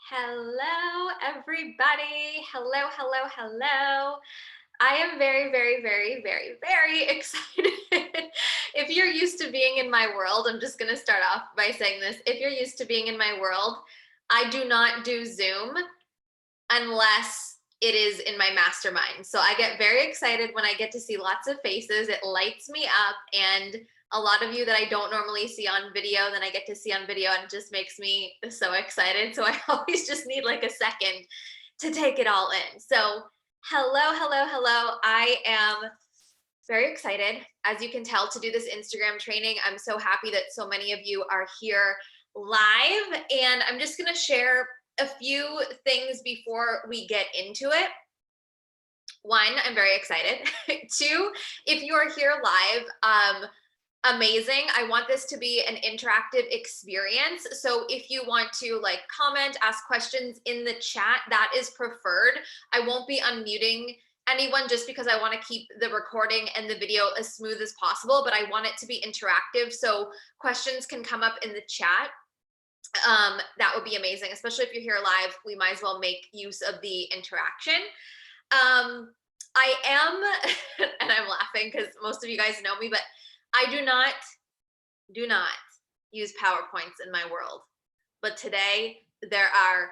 Hello, everybody. Hello, hello, hello. I am very, very, very, very, very excited. If you're used to being in my world, I'm just going to start off by saying this. If you're used to being in my world, I do not do Zoom unless it is in my mastermind. So I get very excited when I get to see lots of faces. It lights me up. And a lot of you that I don't normally see on video, then I get to see on video, and it just makes me so excited. So I always just need like a second to take it all in. So, hello, hello, hello. I am very excited, as you can tell, to do this Instagram training. I'm so happy that so many of you are here live, and I'm just going to share a few things before we get into it. One, I'm very excited. Two, if you are here live, amazing. I want this to be an interactive experience. So if you want to like comment, ask questions in the chat, that is preferred. I won't be unmuting anyone just because I want to keep the recording and the video as smooth as possible, but I want it to be interactive. So questions can come up in the chat. That would be amazing, especially if you're here live. We might as well make use of the interaction. I am, and I'm laughing because most of you guys know me, but I do not use PowerPoints in my world. But today there are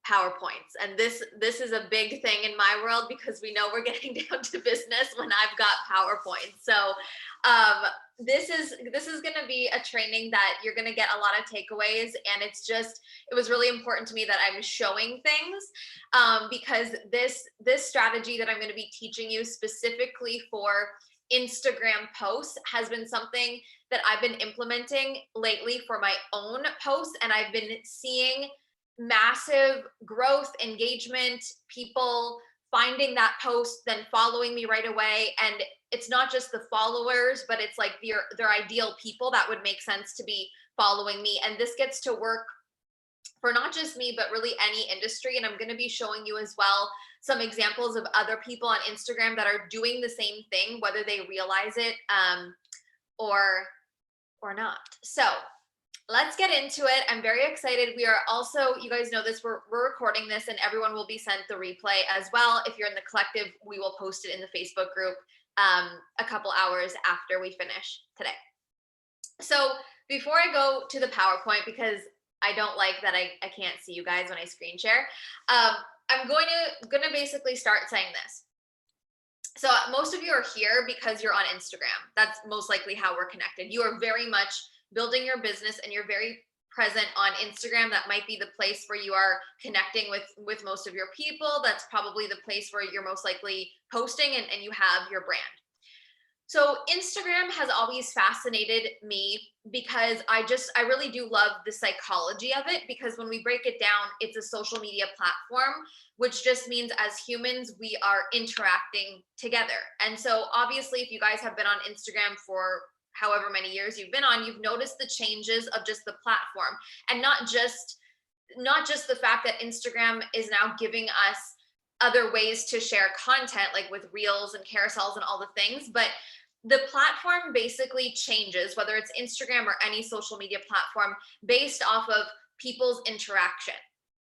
PowerPoints, and this is a big thing in my world because we know we're getting down to business when I've got PowerPoints. So this is going to be a training that you're going to get a lot of takeaways, and it was really important to me that I'm showing things because this strategy that I'm going to be teaching you specifically for Instagram posts has been something that I've been implementing lately for my own posts, and I've been seeing massive growth, engagement, people finding that post, then following me right away. And it's not just the followers, but it's like their ideal people that would make sense to be following me. And this gets to work for not just me, but really any industry. And I'm going to be showing you as well some examples of other people on Instagram that are doing the same thing, whether they realize it or not. So let's get into it. I'm very excited. We are also, you guys know this, we're recording this, and everyone will be sent the replay as well. If you're in the collective, we will post it in the Facebook group a couple hours after we finish today. So before I go to the PowerPoint, because I don't like that I can't see you guys when I screen share, I'm going to basically start saying this. So most of you are here because you're on Instagram. That's most likely how we're connected. You are very much building your business, and you're very present on Instagram. That might be the place where you are connecting with most of your people. That's probably the place where you're most likely posting and you have your brand. So Instagram has always fascinated me because I really do love the psychology of it, because when we break it down, it's a social media platform, which just means as humans, we are interacting together. And so obviously, if you guys have been on Instagram for however many years you've been on, you've noticed the changes of just the platform, and not just the fact that Instagram is now giving us other ways to share content, like with reels and carousels and all the things, but the platform basically changes, whether it's Instagram or any social media platform, based off of people's interaction,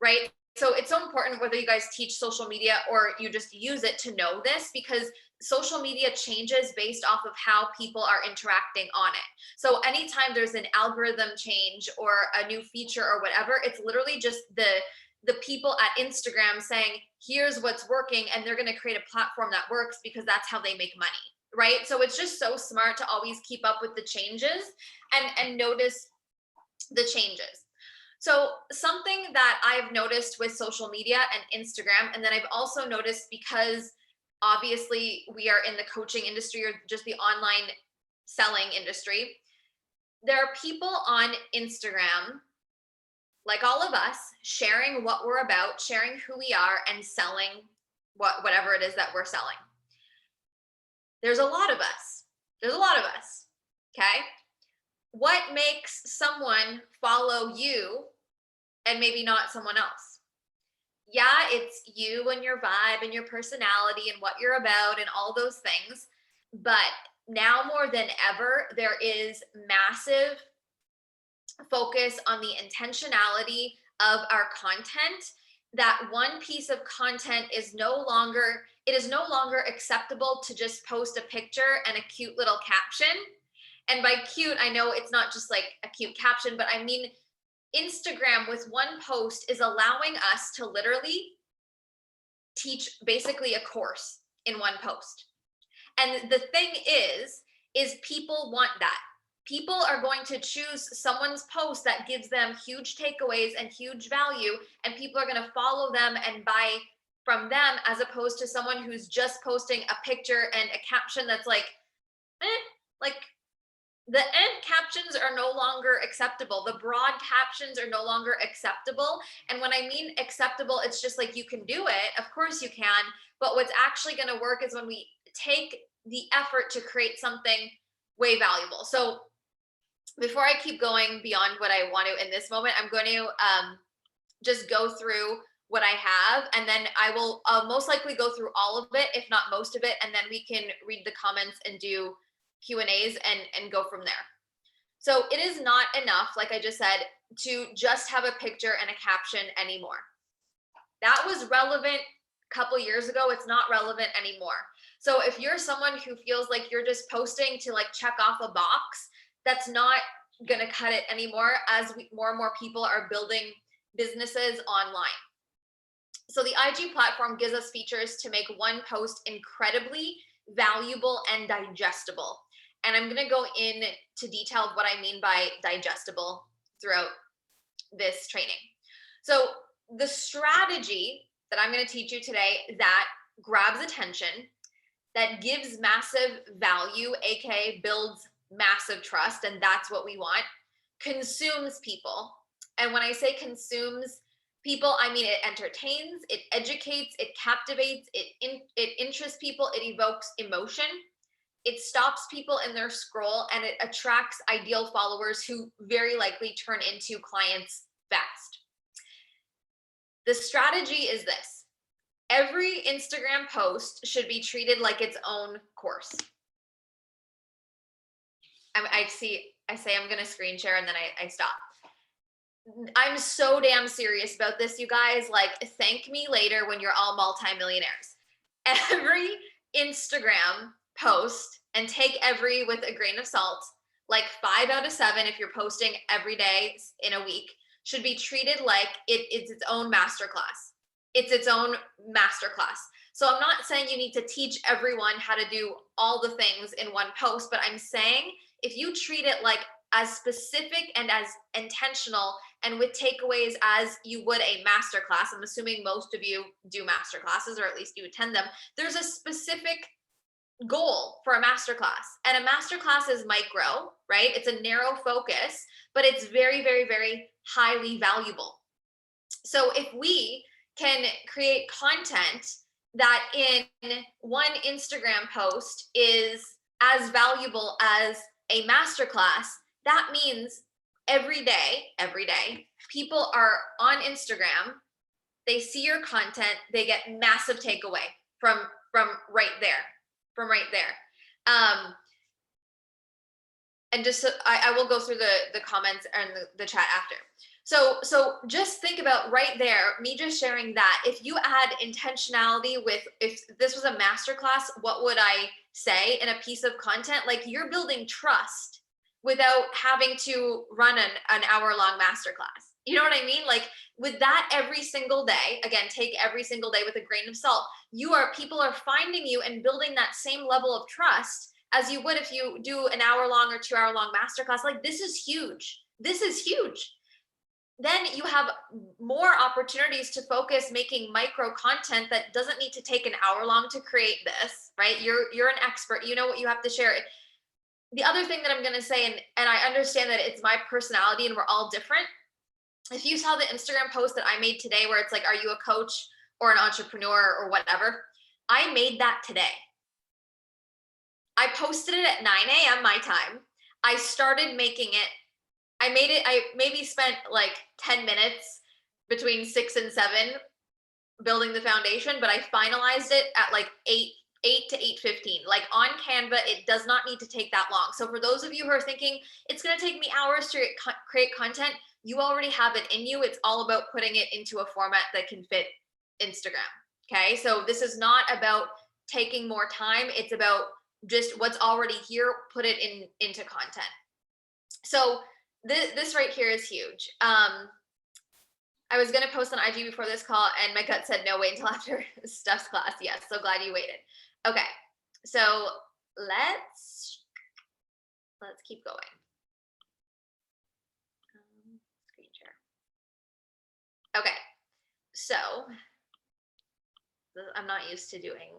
right? So it's so important whether you guys teach social media or you just use it to know this, because social media changes based off of how people are interacting on it. So anytime there's an algorithm change or a new feature or whatever, it's literally just the people at Instagram saying, here's what's working, and they're going to create a platform that works because that's how they make money, right? So it's just so smart to always keep up with the changes and notice the changes. So something that I've noticed with social media and Instagram, and then I've also noticed because obviously we are in the coaching industry or just the online selling industry, there are people on Instagram, like all of us, sharing what we're about, sharing who we are, and selling whatever it is that we're selling. There's a lot of us. Okay? What makes someone follow you and maybe not someone else? Yeah, it's you and your vibe and your personality and what you're about and all those things. But now more than ever, there is massive focus on the intentionality of our content that one piece of content is no longer acceptable to just post a picture and a cute little caption. And by cute, I know it's not just like a cute caption, but I mean, Instagram with one post is allowing us to literally teach basically a course in one post. And the thing is people want that. People are going to choose someone's post that gives them huge takeaways and huge value, and people are going to follow them and buy from them, as opposed to someone who's just posting a picture and a caption that's like, like the end captions are no longer acceptable. The broad captions are no longer acceptable. And when I mean acceptable, it's just like, you can do it. Of course you can. But what's actually going to work is when we take the effort to create something way valuable. So before I keep going beyond what I want to in this moment, I'm going to just go through what I have, and then I'll most likely go through all of it, if not most of it, and then we can read the comments and do Q&As and go from there. So it is not enough, like I just said, to just have a picture and a caption anymore. That was relevant a couple years ago. It's not relevant anymore. So if you're someone who feels like you're just posting to like check off a box, that's not going to cut it anymore, as more and more people are building businesses online. So the IG platform gives us features to make one post incredibly valuable and digestible. And I'm going to go into detail of what I mean by digestible throughout this training. So the strategy that I'm going to teach you today that grabs attention, that gives massive value, aka builds massive trust, and that's what we want, consumes people. And when I say consumes people, I mean it entertains, it educates, it captivates, it interests people, it evokes emotion, it stops people in their scroll, and it attracts ideal followers who very likely turn into clients fast. The strategy is this: every Instagram post should be treated like its own course. I say I'm going to screen share, and then I stop. I'm so damn serious about this, you guys. Like, thank me later when you're all multimillionaires. Every Instagram post, and take every with a grain of salt, like 5 out of 7 if you're posting every day in a week, should be treated like it's its own masterclass. It's its own masterclass. So I'm not saying you need to teach everyone how to do all the things in one post, but I'm saying if you treat it like as specific and as intentional and with takeaways as you would a masterclass, I'm assuming most of you do masterclasses, or at least you attend them. There's a specific goal for a masterclass, and a masterclass is micro, right? It's a narrow focus, but it's very, very, very highly valuable. So if we can create content that in one Instagram post is as valuable as a masterclass, that means every day, people are on Instagram, they see your content, they get massive takeaway from right there. And just I will go through the comments and the chat after. So just think about right there, me just sharing that. If you add intentionality with, if this was a masterclass, what would I say in a piece of content? Like, you're building trust without having to run an hour-long masterclass. You know what I mean? Like, with that every single day, again, take every single day with a grain of salt. People are finding you and building that same level of trust as you would if you do an hour-long or 2-hour-long masterclass. Like, this is huge. This is huge. Then you have more opportunities to focus making micro content that doesn't need to take an hour long to create this, right? You're an expert. You know what you have to share. The other thing that I'm going to say, and I understand that it's my personality and we're all different. If you saw the Instagram post that I made today, where it's like, are you a coach or an entrepreneur or whatever? I made that today. I posted it at 9 a.m. my time. I started making it. I maybe spent like 10 minutes between 6 and 7 building the foundation, but I finalized it at like 8 8 to 8:15. Like on Canva, it does not need to take that long. So for those of you who are thinking it's going to take me hours to create content, you already have it in you. It's all about putting it into a format that can fit Instagram. Okay. So this is not about taking more time. It's about just what's already here, put it into content. So this right here is huge. I was going to post on IG before this call and my gut said, no, wait until after Steph's class. Yes. So glad you waited. Okay. So let's keep going. Screen share. Okay. So I'm not used to doing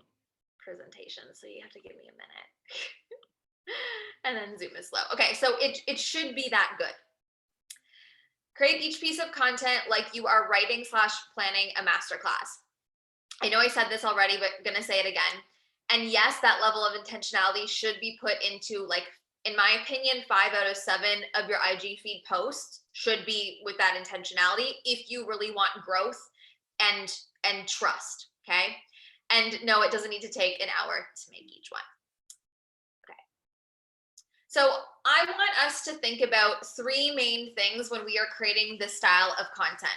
presentations, so you have to give me a minute. And then Zoom is slow. Okay, so it should be that good. Create each piece of content like you are writing / planning a masterclass. I know I said this already, but I'm gonna say it again. And yes, that level of intentionality should be put into, like, in my opinion, 5 out of 7 of your IG feed posts should be with that intentionality if you really want growth and trust, okay? And no, it doesn't need to take an hour to make each one. Okay. So I want us to think about 3 main things when we are creating this style of content.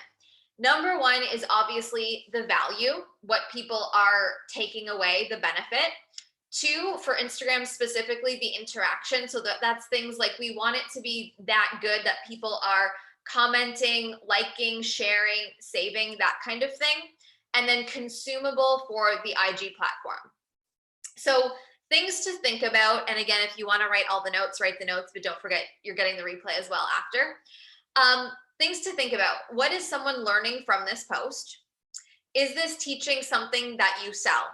Number 1 is obviously the value, what people are taking away, the benefit. 2, for Instagram specifically, the interaction. So that's things like we want it to be that good that people are commenting, liking, sharing, saving, that kind of thing. And then consumable for the IG platform. So things to think about. And again, if you want to write all the notes, write the notes, but don't forget you're getting the replay as well after. Things to think about. What is someone learning from this post? Is this teaching something that you sell?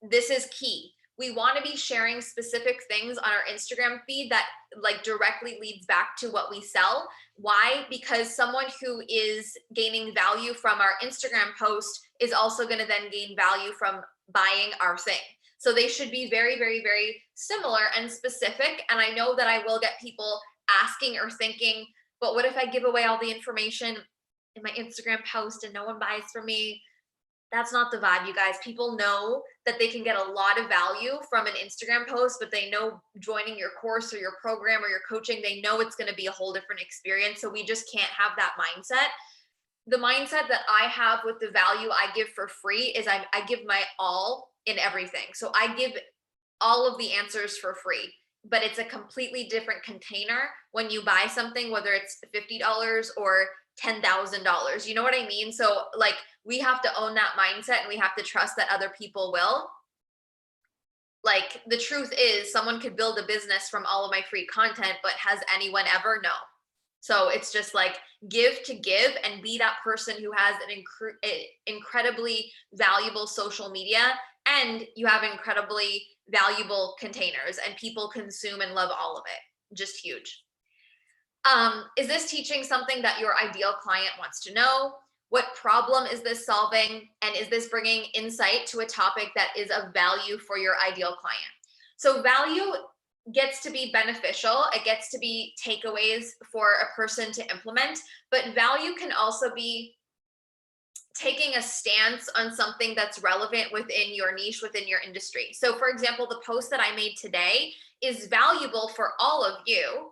This is key. We want to be sharing specific things on our Instagram feed that like directly leads back to what we sell. Why? Because someone who is gaining value from our Instagram post is also going to then gain value from buying our thing. So they should be very, very, very similar and specific. And I know that I will get people asking or thinking, but what if I give away all the information in my Instagram post and no one buys from me? That's not the vibe, you guys. People know that they can get a lot of value from an Instagram post, but they know joining your course or your program or your coaching, they know it's going to be a whole different experience. So we just can't have that mindset. The mindset that I have with the value I give for free is I give my all in everything. So I give all of the answers for free, but it's a completely different container when you buy something, whether it's $50 or $10,000. You know what I mean? So like we have to own that mindset and we have to trust that other people will. Like the truth is someone could build a business from all of my free content, but has anyone ever? No. So it's just like give to give and be that person who has an incredibly valuable social media and you have incredibly valuable containers and people consume and love all of it. Just huge. Is this teaching something that your ideal client wants to know? What problem is this solving? And is this bringing insight to a topic that is of value for your ideal client? So value gets to be beneficial. It gets to be takeaways for a person to implement, but value can also be taking a stance on something that's relevant within your niche, within your industry. So for example, the post that I made today is valuable for all of you,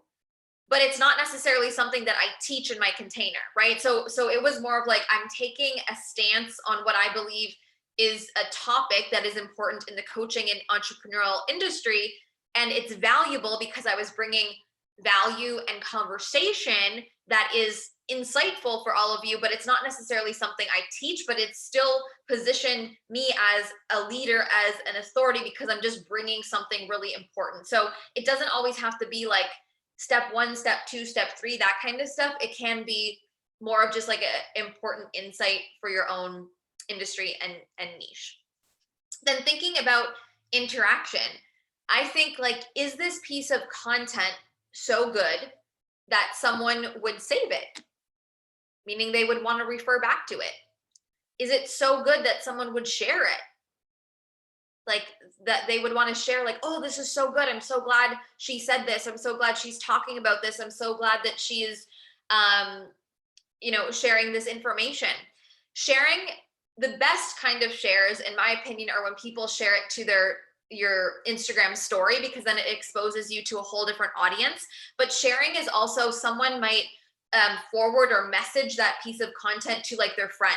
but it's not necessarily something that I teach in my container, right? So it was more of like, I'm taking a stance on what I believe is a topic that is important in the coaching and entrepreneurial industry. And it's valuable because I was bringing value and conversation that is insightful for all of you, but it's not necessarily something I teach, but it's still positioned me as a leader, as an authority, because I'm just bringing something really important. So it doesn't always have to be like step 1, step 2, step 3, that kind of stuff. It can be more of just like an important insight for your own industry and niche. Then thinking about interaction, I think like, is this piece of content so good that someone would save it? Meaning they would want to refer back to it. Is it so good that someone would share it? Like that they would want to share like, oh, this is so good. I'm so glad she said this. I'm so glad she's talking about this. I'm so glad that she is, sharing this information. Sharing the best kind of shares, in my opinion, are when people share it to your Instagram story, because then it exposes you to a whole different audience. But sharing is also, someone might forward or message that piece of content to like their friend,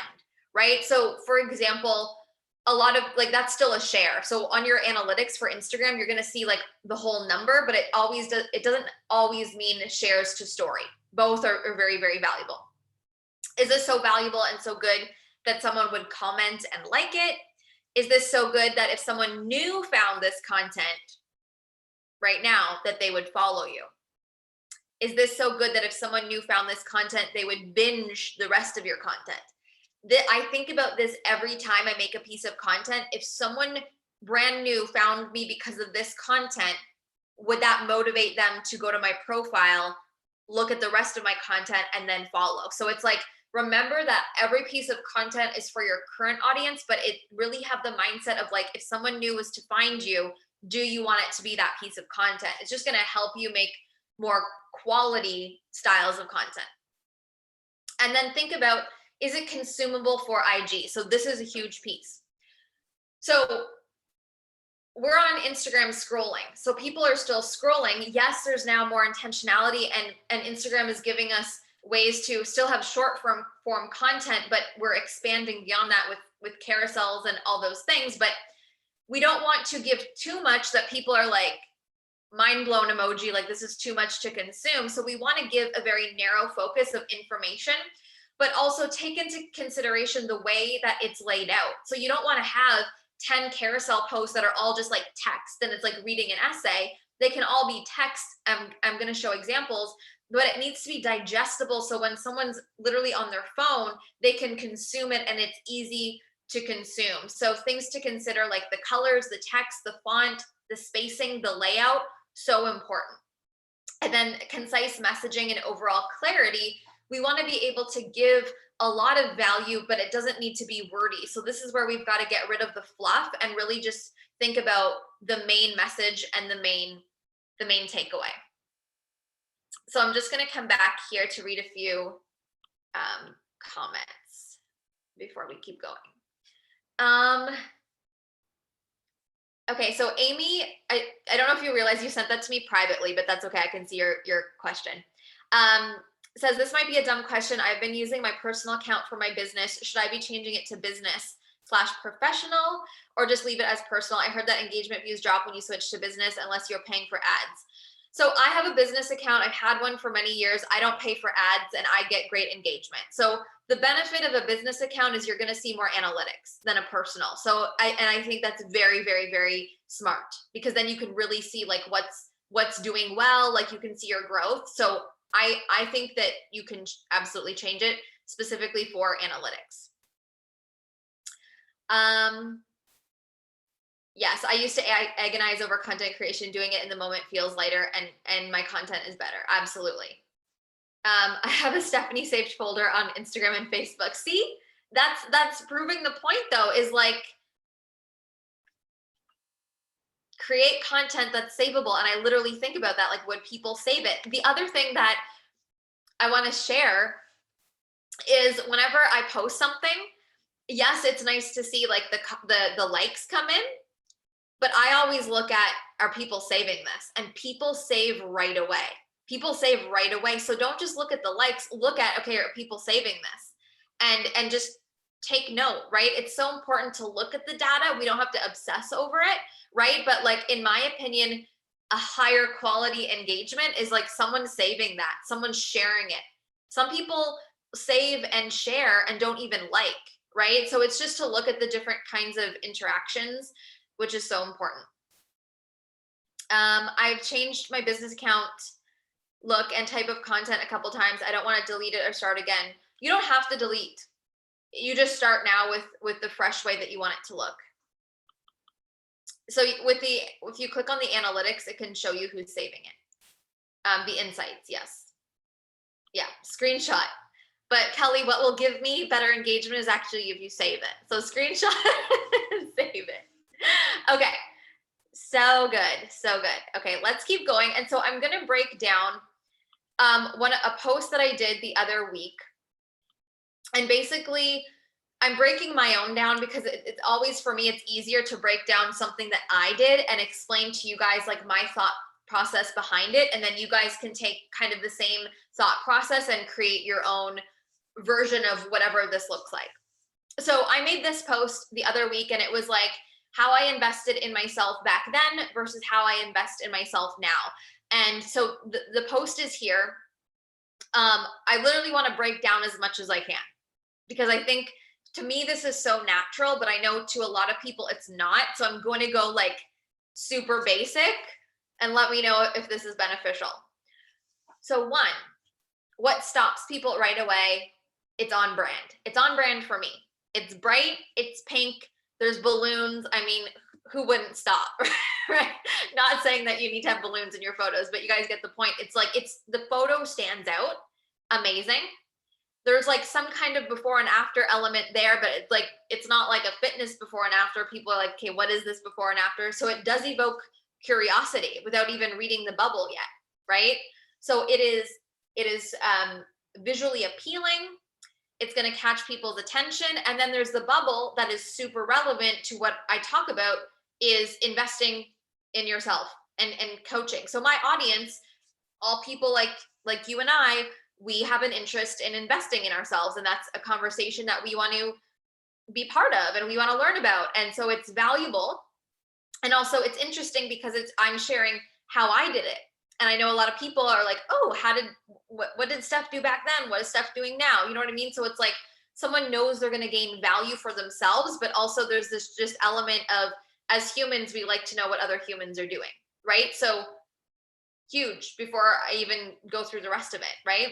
right? So for example, a lot of like, that's still a share. So on your analytics for Instagram, you're going to see like the whole number, but it doesn't always mean shares to story. Both are very, very valuable. Is this so valuable and so good that someone would comment and like it? Is this so good that if someone new found this content right now, that they would follow you? Is this so good that if someone new found this content, they would binge the rest of your content? I think about this every time I make a piece of content. If someone brand new found me because of this content, would that motivate them to go to my profile, look at the rest of my content, and then follow? So it's like, remember that every piece of content is for your current audience, but it really have the mindset of like, if someone new was to find you, do you want it to be that piece of content? It's just going to help you make more quality styles of content. And then think about, is it consumable for IG? So this is a huge piece. So we're on Instagram scrolling. So people are still scrolling. Yes, there's now more intentionality, and Instagram is giving us ways to still have short form content, but we're expanding beyond that with carousels and all those things. But we don't want to give too much that people are like mind blown emoji, like this is too much to consume. So we want to give a very narrow focus of information, but also take into consideration the way that it's laid out. So you don't want to have 10 carousel posts that are all just like text and it's like reading an essay. They can all be text. I'm going to show examples, but it needs to be digestible. So when someone's literally on their phone, they can consume it and it's easy to consume. So things to consider, like the colors, the text, the font, the spacing, the layout, so important. And then concise messaging and overall clarity. We want to be able to give a lot of value, but it doesn't need to be wordy. So this is where we've got to get rid of the fluff and really just think about the main message and the main takeaway. So I'm just going to come back here to read a few comments before we keep going. Okay, so Amy, I don't know if you realize you sent that to me privately, but that's okay. I can see your question. Says, this might be a dumb question. I've been using my personal account for my business. Should I be changing it to business/professional or just leave it as personal? I heard that engagement views drop when you switch to business unless you're paying for ads. So I have a business account. I've had one for many years. I don't pay for ads and I get great engagement. So the benefit of a business account is you're going to see more analytics than a personal. So I think that's very, very, very smart, because then you can really see like what's doing well, like you can see your growth. So I think that you can absolutely change it specifically for analytics. Yes, I used to agonize over content creation. Doing it in the moment feels lighter and my content is better. Absolutely. I have a Stephanie saved folder on Instagram and Facebook. See, that's proving the point though, is like, create content that's savable. And I literally think about that, like, would people save it? The other thing that I want to share is whenever I post something, yes, it's nice to see like the likes come in, but I always look at, are people saving this? And people save right away. People save right away. So don't just look at the likes, look at, okay, are people saving this? And just take note, right? It's so important to look at the data. We don't have to obsess over it, right? But like, in my opinion, a higher quality engagement is like someone saving that, someone sharing it. Some people save and share and don't even like, right? So it's just to look at the different kinds of interactions, which is so important. I've changed my business account look and type of content a couple times. I don't want to delete it or start again. You don't have to delete. You just start now with the fresh way that you want it to look. So if you click on the analytics, it can show you who's saving it. The insights, yes. Yeah, screenshot. But Kelly, what will give me better engagement is actually if you save it. So screenshot and save it. Okay, so good, so good. Okay, let's keep going. And so I'm gonna break down a post that I did the other week. And basically, I'm breaking my own down because it's always, for me, it's easier to break down something that I did and explain to you guys like my thought process behind it. And then you guys can take kind of the same thought process and create your own version of whatever this looks like. So I made this post the other week, and it was like how I invested in myself back then versus how I invest in myself now. And so the post is here. I literally want to break down as much as I can, because I think to me this is so natural, but I know to a lot of people it's not. So I'm going to go like super basic, and let me know if this is beneficial. So one, what stops people right away? It's on brand. It's on brand for me. It's bright, it's pink, there's balloons. I mean, who wouldn't stop, right? Not saying that you need to have balloons in your photos, but you guys get the point. It's like, the photo stands out, amazing. There's like some kind of before and after element there, but it's like, it's not like a fitness before and after. People are like, okay, what is this before and after? So it does evoke curiosity without even reading the bubble yet, right? So it is visually appealing. It's going to catch people's attention. And then there's the bubble that is super relevant to what I talk about, is investing in yourself and coaching. So my audience, all people like you and I, we have an interest in investing in ourselves. And that's a conversation that we want to be part of and we want to learn about. And so it's valuable. And also it's interesting because I'm sharing how I did it. And I know a lot of people are like, oh, what did Steph do back then? What is Steph doing now? You know what I mean? So it's like someone knows they're going to gain value for themselves, but also there's this just element of, as humans, we like to know what other humans are doing, right? So huge before I even go through the rest of it, right?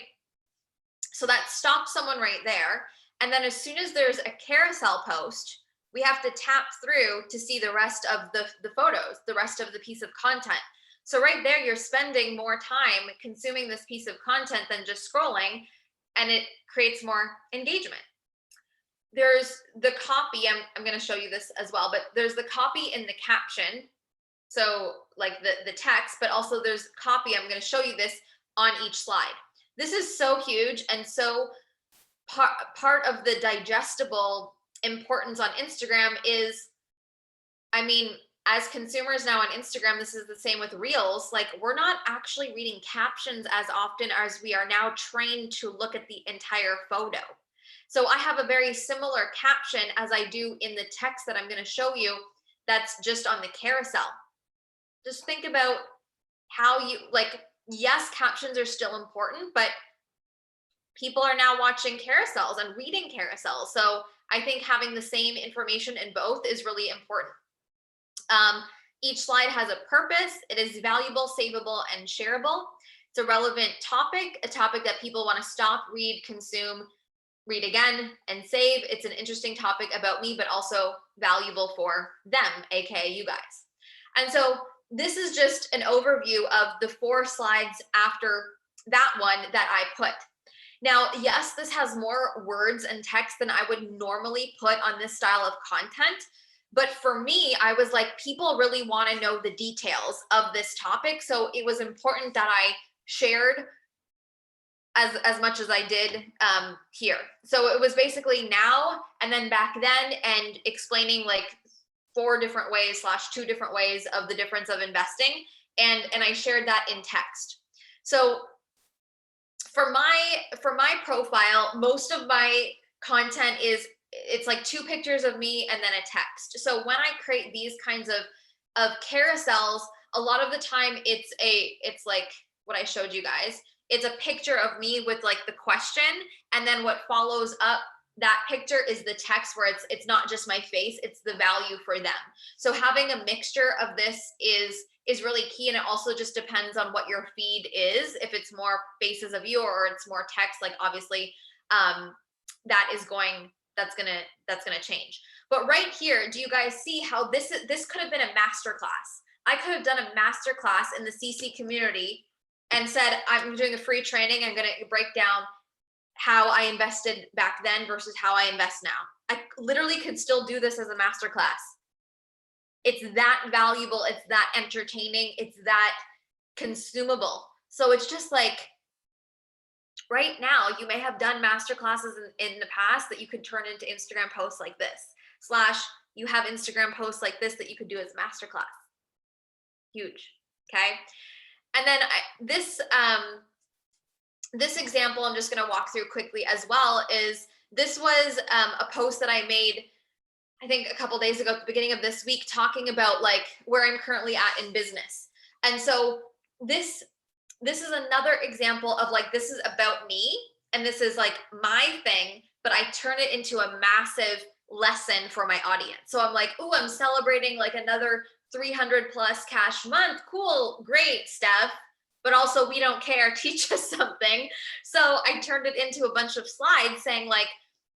So that stops someone right there. And then as soon as there's a carousel post, we have to tap through to see the rest of the photos, the rest of the piece of content. So right there, you're spending more time consuming this piece of content than just scrolling, and it creates more engagement. There's the copy. I'm going to show you this as well, but there's the copy in the caption. So like the text, but also there's copy. I'm going to show you this on each slide. This is so huge and so part of the digestible importance on Instagram is, I mean, as consumers now on Instagram, this is the same with Reels, like we're not actually reading captions as often as we are now trained to look at the entire photo. So I have a very similar caption as I do in the text that I'm going to show you that's just on the carousel. Just think about how you, like, yes, captions are still important, but people are now watching carousels and reading carousels. So I think having the same information in both is really important. Each slide has a purpose. It is valuable, savable, and shareable. It's a relevant topic, a topic that people want to stop, read, consume, read again, and save. It's an interesting topic about me, but also valuable for them, aka you guys. And so this is just an overview of the 4 slides after that one that I put. Now, yes, this has more words and text than I would normally put on this style of content. But for me, I was like, people really want to know the details of this topic. So it was important that I shared as much as I did here. So it was basically now and then back then, and explaining like 4 different ways / 2 different ways of the difference of investing. And I shared that in text. So for my profile, most of my content it's like 2 pictures of me and then a text. So when I create these kinds of carousels, a lot of the time it's like what I showed you guys. It's a picture of me with like the question, and then what follows up that picture is the text where it's not just my face, it's the value for them. So having a mixture of this is really key. And it also just depends on what your feed is. If it's more faces of you or it's more text, like obviously that's gonna change. But right here, do you guys see how this could have been a master class? I could have done a master class in the CC community and said, I'm doing a free training. I'm going to break down how I invested back then versus how I invest now. I literally could still do this as a master class. It's that valuable. It's that entertaining. It's that consumable. So it's just like, right now you may have done master classes in the past that you could turn into Instagram posts like this, / you have Instagram posts like this that you could do as a master class. Huge. Okay. And then this example I'm just going to walk through quickly as well is this was a post that I made, I think a couple days ago at the beginning of this week, talking about like where I'm currently at in business. And so this is another example of like, this is about me and this is like my thing, but I turn it into a massive lesson for my audience. So I'm like, oh, I'm celebrating like another 300 plus cash month. Cool. Great, Steph. But also we don't care. Teach us something. So I turned it into a bunch of slides saying like,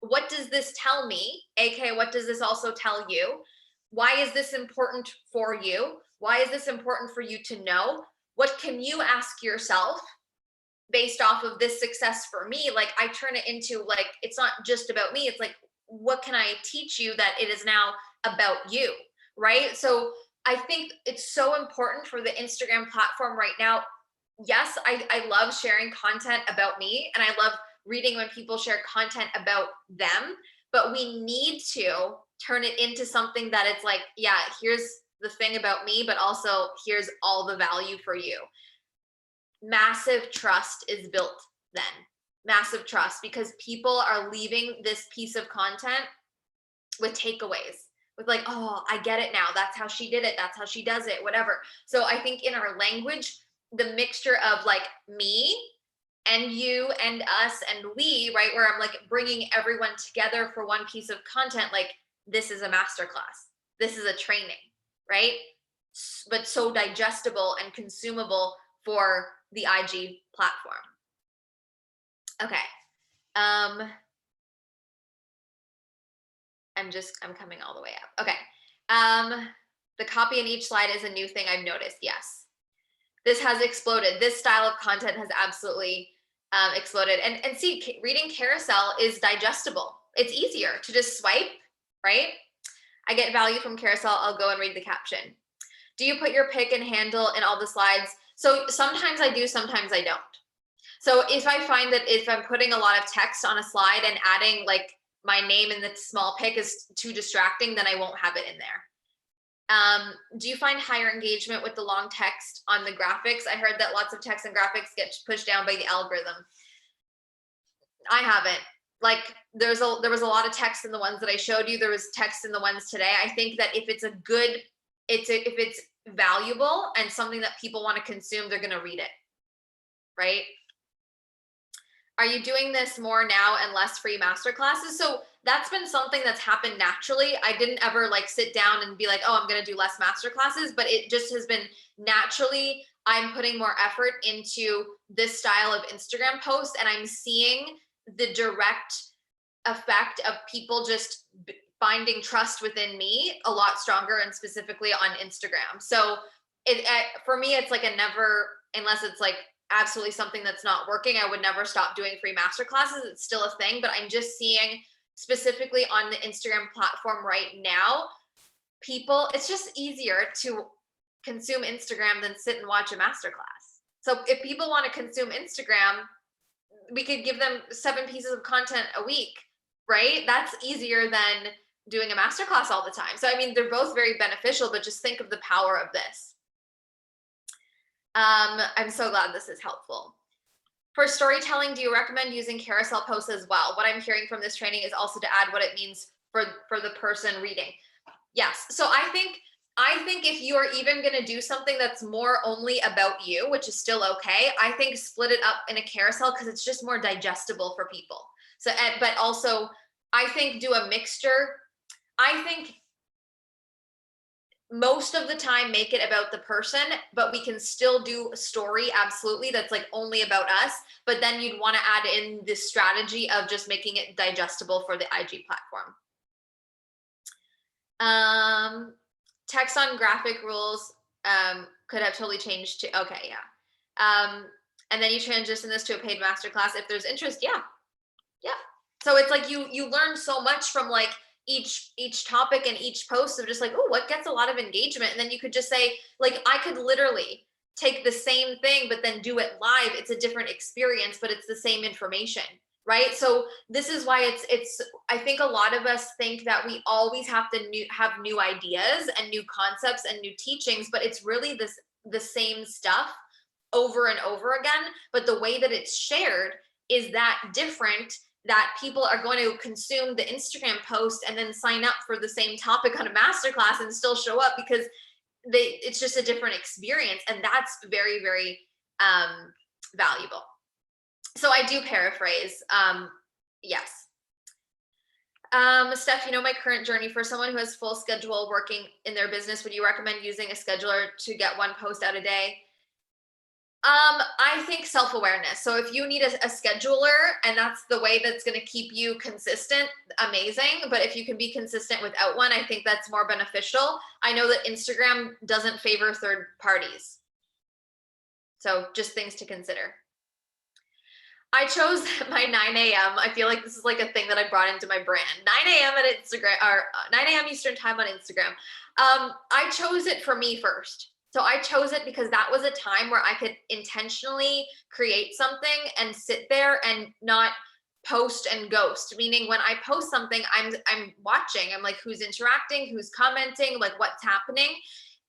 what does this tell me? AKA, what does this also tell you? Why is this important for you? Why is this important for you to know? What can you ask yourself based off of this success for me? Like I turn it into like, it's not just about me. It's like, what can I teach you that it is now about you, right? So I think it's so important for the Instagram platform right now. Yes, I love sharing content about me and I love reading when people share content about them, but we need to turn it into something that it's like, yeah, here's the thing about me, but also here's all the value for you. Massive trust is built then. Massive trust, because people are leaving this piece of content with takeaways, with like, oh, I get it now. That's how she did it. That's how she does it, whatever. So I think in our language, the mixture of like me and you and us and we, right, where I'm like bringing everyone together for one piece of content, like this is a masterclass. This is a training, right? But so digestible and consumable for the IG platform. Okay. I'm coming all the way up. Okay. The copy in each slide is a new thing I've noticed. Yes. This has exploded. This style of content has absolutely exploded. And see, reading carousel is digestible. It's easier to just swipe, right? I get value from carousel. I'll go and read the caption. Do you put your pick and handle in all the slides? So sometimes I do, sometimes I don't. So if I find that if I'm putting a lot of text on a slide and adding like my name in the small pick is too distracting, then I won't have it in there. Do you find higher engagement with the long text on the graphics? I heard that lots of text and graphics get pushed down by the algorithm. I haven't. Like there was a lot of text in the ones that I showed you. There was text in the ones today. I think that if it's if it's valuable and something that people want to consume, they're going to read it, right? Are you doing this more now and less free masterclasses? So that's been something that's happened naturally. I didn't ever like sit down and be like, oh, I'm going to do less masterclasses, but it just has been naturally, I'm putting more effort into this style of Instagram posts and I'm seeing the direct effect of people just finding trust within me a lot stronger and specifically on Instagram. So for me, it's like a never, unless it's like absolutely something that's not working, I would never stop doing free masterclasses. It's still a thing, but I'm just seeing specifically on the Instagram platform right now, people, it's just easier to consume Instagram than sit and watch a masterclass. So if people want to consume Instagram, we could give them 7 pieces of content a week, right? That's easier than doing a masterclass all the time. So, I mean, they're both very beneficial, but just think of the power of this. I'm so glad this is helpful. For storytelling, do you recommend using carousel posts as well? What I'm hearing from this training is also to add what it means for the person reading. Yes. So I think if you are even going to do something that's more only about you, which is still okay, I think split it up in a carousel because it's just more digestible for people. So, but also I think do a mixture. I think most of the time make it about the person, but we can still do a story, absolutely, that's like only about us, but then you'd want to add in this strategy of just making it digestible for the IG platform. Text on graphic rules could have totally changed to, okay, yeah. And then you transition this to a paid masterclass if there's interest. Yeah. So it's like you learn so much from like each topic and each post of just like, oh, what gets a lot of engagement? And then you could just say, like, I could literally take the same thing, but then do it live, it's a different experience, but it's the same information, right? So this is why I think a lot of us think that we always have to have new ideas and new concepts and new teachings, but it's really the same stuff over and over again. But the way that it's shared is that different, that people are going to consume the Instagram post and then sign up for the same topic on a masterclass and still show up because it's just a different experience. And that's very, very valuable. So I do paraphrase. Yes. Steph, my current journey. For someone who has full schedule working in their business, would you recommend using a scheduler to get one post out a day? I think self-awareness. So if you need a scheduler and that's the way that's going to keep you consistent, amazing. But if you can be consistent without one, I think that's more beneficial. I know that Instagram doesn't favor third parties. So just things to consider. I chose my 9 a.m. I feel like this is like a thing that I brought into my brand. 9 a.m. at Instagram, or 9 a.m. Eastern time on Instagram. I chose it for me first. So I chose it because that was a time where I could intentionally create something and sit there and not post and ghost. Meaning when I post something, I'm watching. I'm like, who's interacting, who's commenting, like what's happening.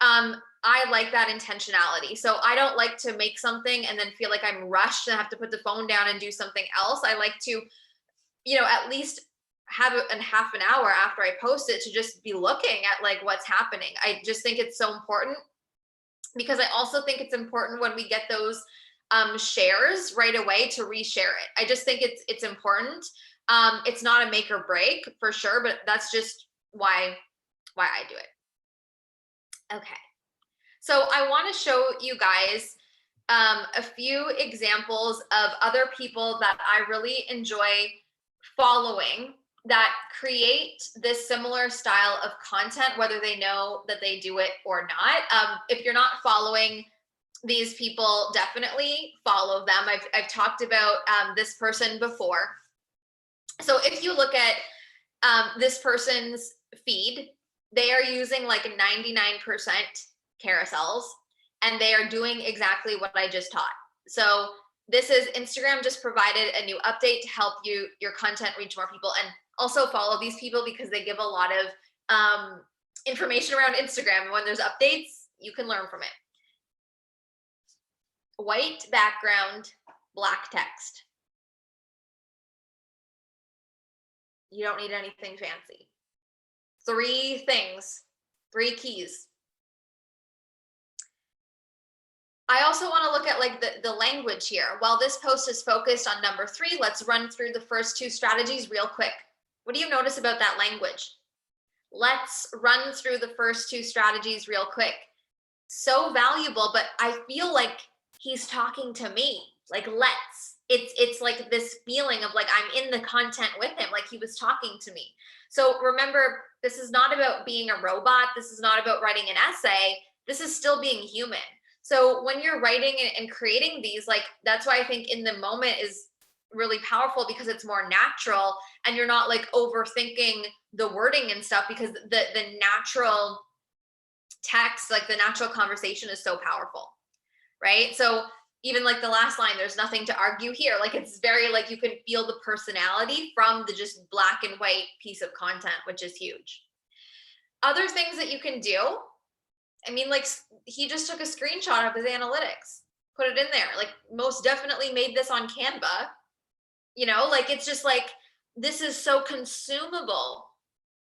I like that intentionality. So I don't like to make something and then feel like I'm rushed and have to put the phone down and do something else. I like to, at least have a half an hour after I post it to just be looking at like what's happening. I just think it's so important, because I also think it's important when we get those shares right away to reshare it. I just think it's important. It's not a make or break for sure, but that's just why I do it. Okay. So I want to show you guys a few examples of other people that I really enjoy following that create this similar style of content, whether they know that they do it or not. If you're not following these people, definitely follow them. I've talked about this person before. So if you look at this person's feed, they are using like 99% carousels, and they are doing exactly what I just taught. So this is Instagram just provided a new update to help your content reach more people. And also follow these people because they give a lot of information around Instagram. And when there's updates, you can learn from it. White background, black text. You don't need anything fancy. 3 things, 3 keys. I also want to look at like the language here. While this post is focused on number 3, let's run through the first 2 strategies real quick. What do you notice about that language? Let's run through the first 2 strategies real quick. So valuable, but I feel like he's talking to me. Like, let's. It's like this feeling of like I'm in the content with him, like he was talking to me. So remember, this is not about being a robot. This is not about writing an essay. This is still being human. So when you're writing and creating these, like, that's why I think in the moment is really powerful, because it's more natural and you're not like overthinking the wording and stuff, because the natural text, like the natural conversation is so powerful, right? So even like the last line, there's nothing to argue here. Like it's very like you can feel the personality from the just black and white piece of content, which is huge. Other things that you can do, I mean, like he just took a screenshot of his analytics, put it in there, like most definitely made this on Canva, like it's just like, this is so consumable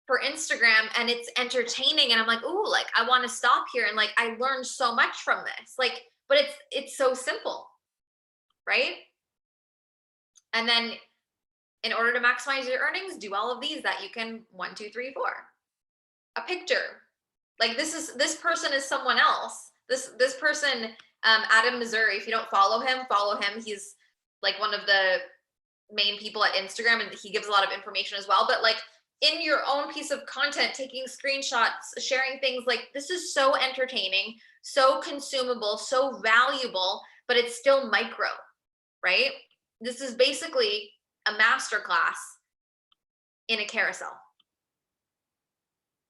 for Instagram and it's entertaining. And I'm like, ooh, like I want to stop here. And like, I learned so much from this, like, but it's so simple, right? And then in order to maximize your earnings, do all of these that you can 1, 2, 3, 4. A picture. Like this person is someone else. This person, Adam Missouri, if you don't follow him, follow him. He's like one of the main people at Instagram and he gives a lot of information as well. But like in your own piece of content, taking screenshots, sharing things, like this is so entertaining, so consumable, so valuable, but it's still micro, right? This is basically a masterclass in a carousel.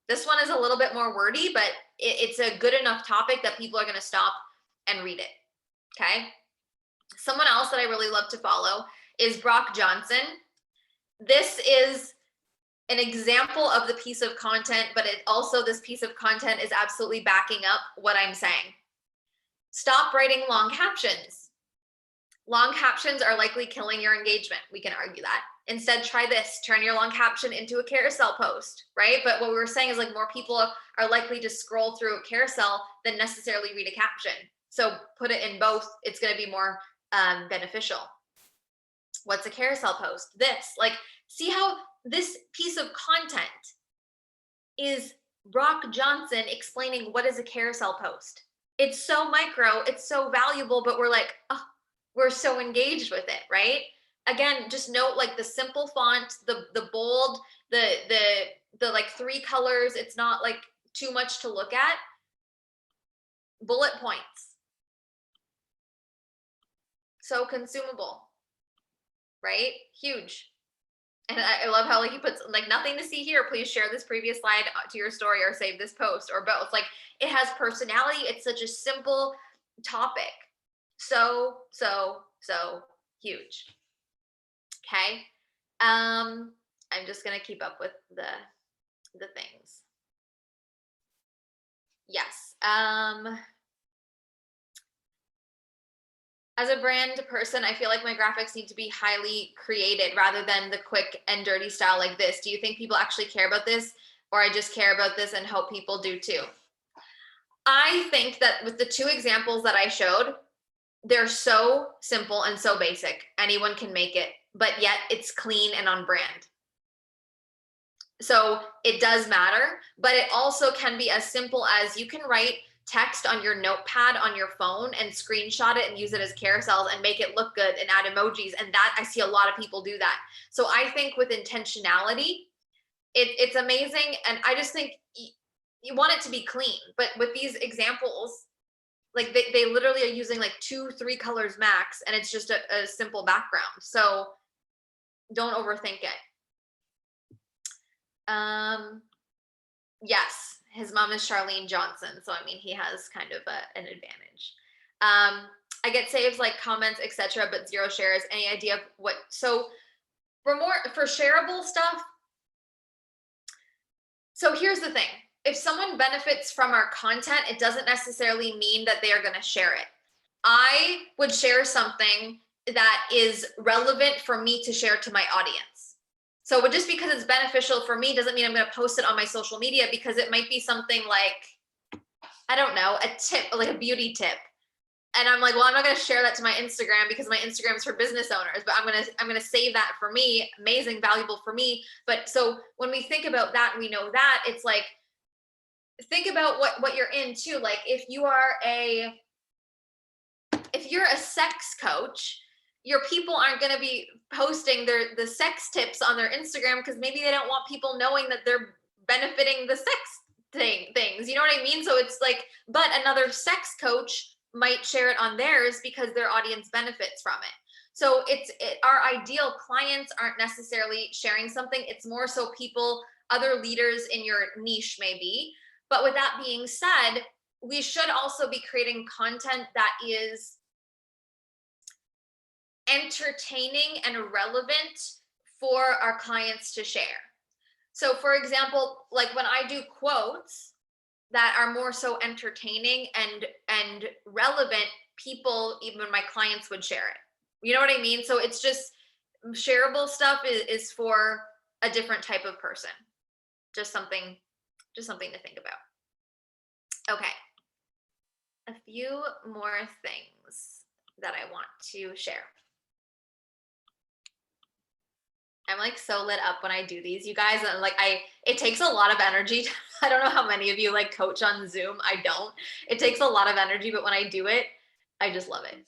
This one is a little bit more wordy, but it's a good enough topic that people are going to stop and read it. Okay. Someone else that I really love to follow is Brock Johnson. This is an example of the piece of content, but this piece of content is absolutely backing up what I'm saying. Stop writing long captions. Long captions are likely killing your engagement. We can argue that. Instead, try this, turn your long caption into a carousel post, right? But what we were saying is like more people are likely to scroll through a carousel than necessarily read a caption. So put it in both, it's gonna be more beneficial. What's a carousel post? This, like, see how this piece of content is Brock Johnson explaining what is a carousel post. It's so micro, it's so valuable, but we're like, oh, we're so engaged with it, right? Again, just note like the simple font, the bold, the like 3 colors. It's not like too much to look at. Bullet points. So consumable, right? Huge. And I love how like he puts like nothing to see here. Please share this previous slide to your story or save this post or both. Like it has personality. It's such a simple topic. So huge. Okay. I'm just gonna keep up with the things. Yes. As a brand person, I feel like my graphics need to be highly created rather than the quick and dirty style like this. Do you think people actually care about this, or I just care about this and hope people do too? I think that with the 2 examples that I showed, they're so simple and so basic. Anyone can make it, but yet it's clean and on brand. So it does matter, but it also can be as simple as you can write text on your notepad on your phone and screenshot it and use it as carousels and make it look good and add emojis. And that I see a lot of people do that. So I think with intentionality, it's amazing. And I just think you want it to be clean, but with these examples, like they literally are using like 2-3 colors max, and it's just a simple background. So don't overthink it. Yes. His mom is Charlene Johnson. So, I mean, he has kind of an advantage. I get saves, like comments, etc., but 0 shares. Any idea of what? So for shareable stuff. So here's the thing. If someone benefits from our content, it doesn't necessarily mean that they are going to share it. I would share something that is relevant for me to share to my audience. So just because it's beneficial for me doesn't mean I'm going to post it on my social media, because it might be something like, I don't know, a tip, like a beauty tip. And I'm like, well, I'm not going to share that to my Instagram because my Instagram is for business owners, but I'm going to save that for me. Amazing, valuable for me. But so when we think about that, we know that it's like, think about what you're into. Like if you're a sex coach, your people aren't going to be posting the sex tips on their Instagram because maybe they don't want people knowing that they're benefiting the sex things. You know what I mean? So it's like, but another sex coach might share it on theirs because their audience benefits from it. So our ideal clients aren't necessarily sharing something. It's more so people, other leaders in your niche maybe. But with that being said, we should also be creating content that is entertaining and relevant for our clients to share. So for example, like when I do quotes that are more so entertaining and relevant, people, even my clients, would share it. You know what I mean? So it's just shareable stuff is for a different type of person. Just something to think about. Okay. A few more things that I want to share. I'm like so lit up when I do these, you guys. And like it takes a lot of energy. I don't know how many of you like coach on Zoom. I don't. It takes a lot of energy, but when I do it, I just love it.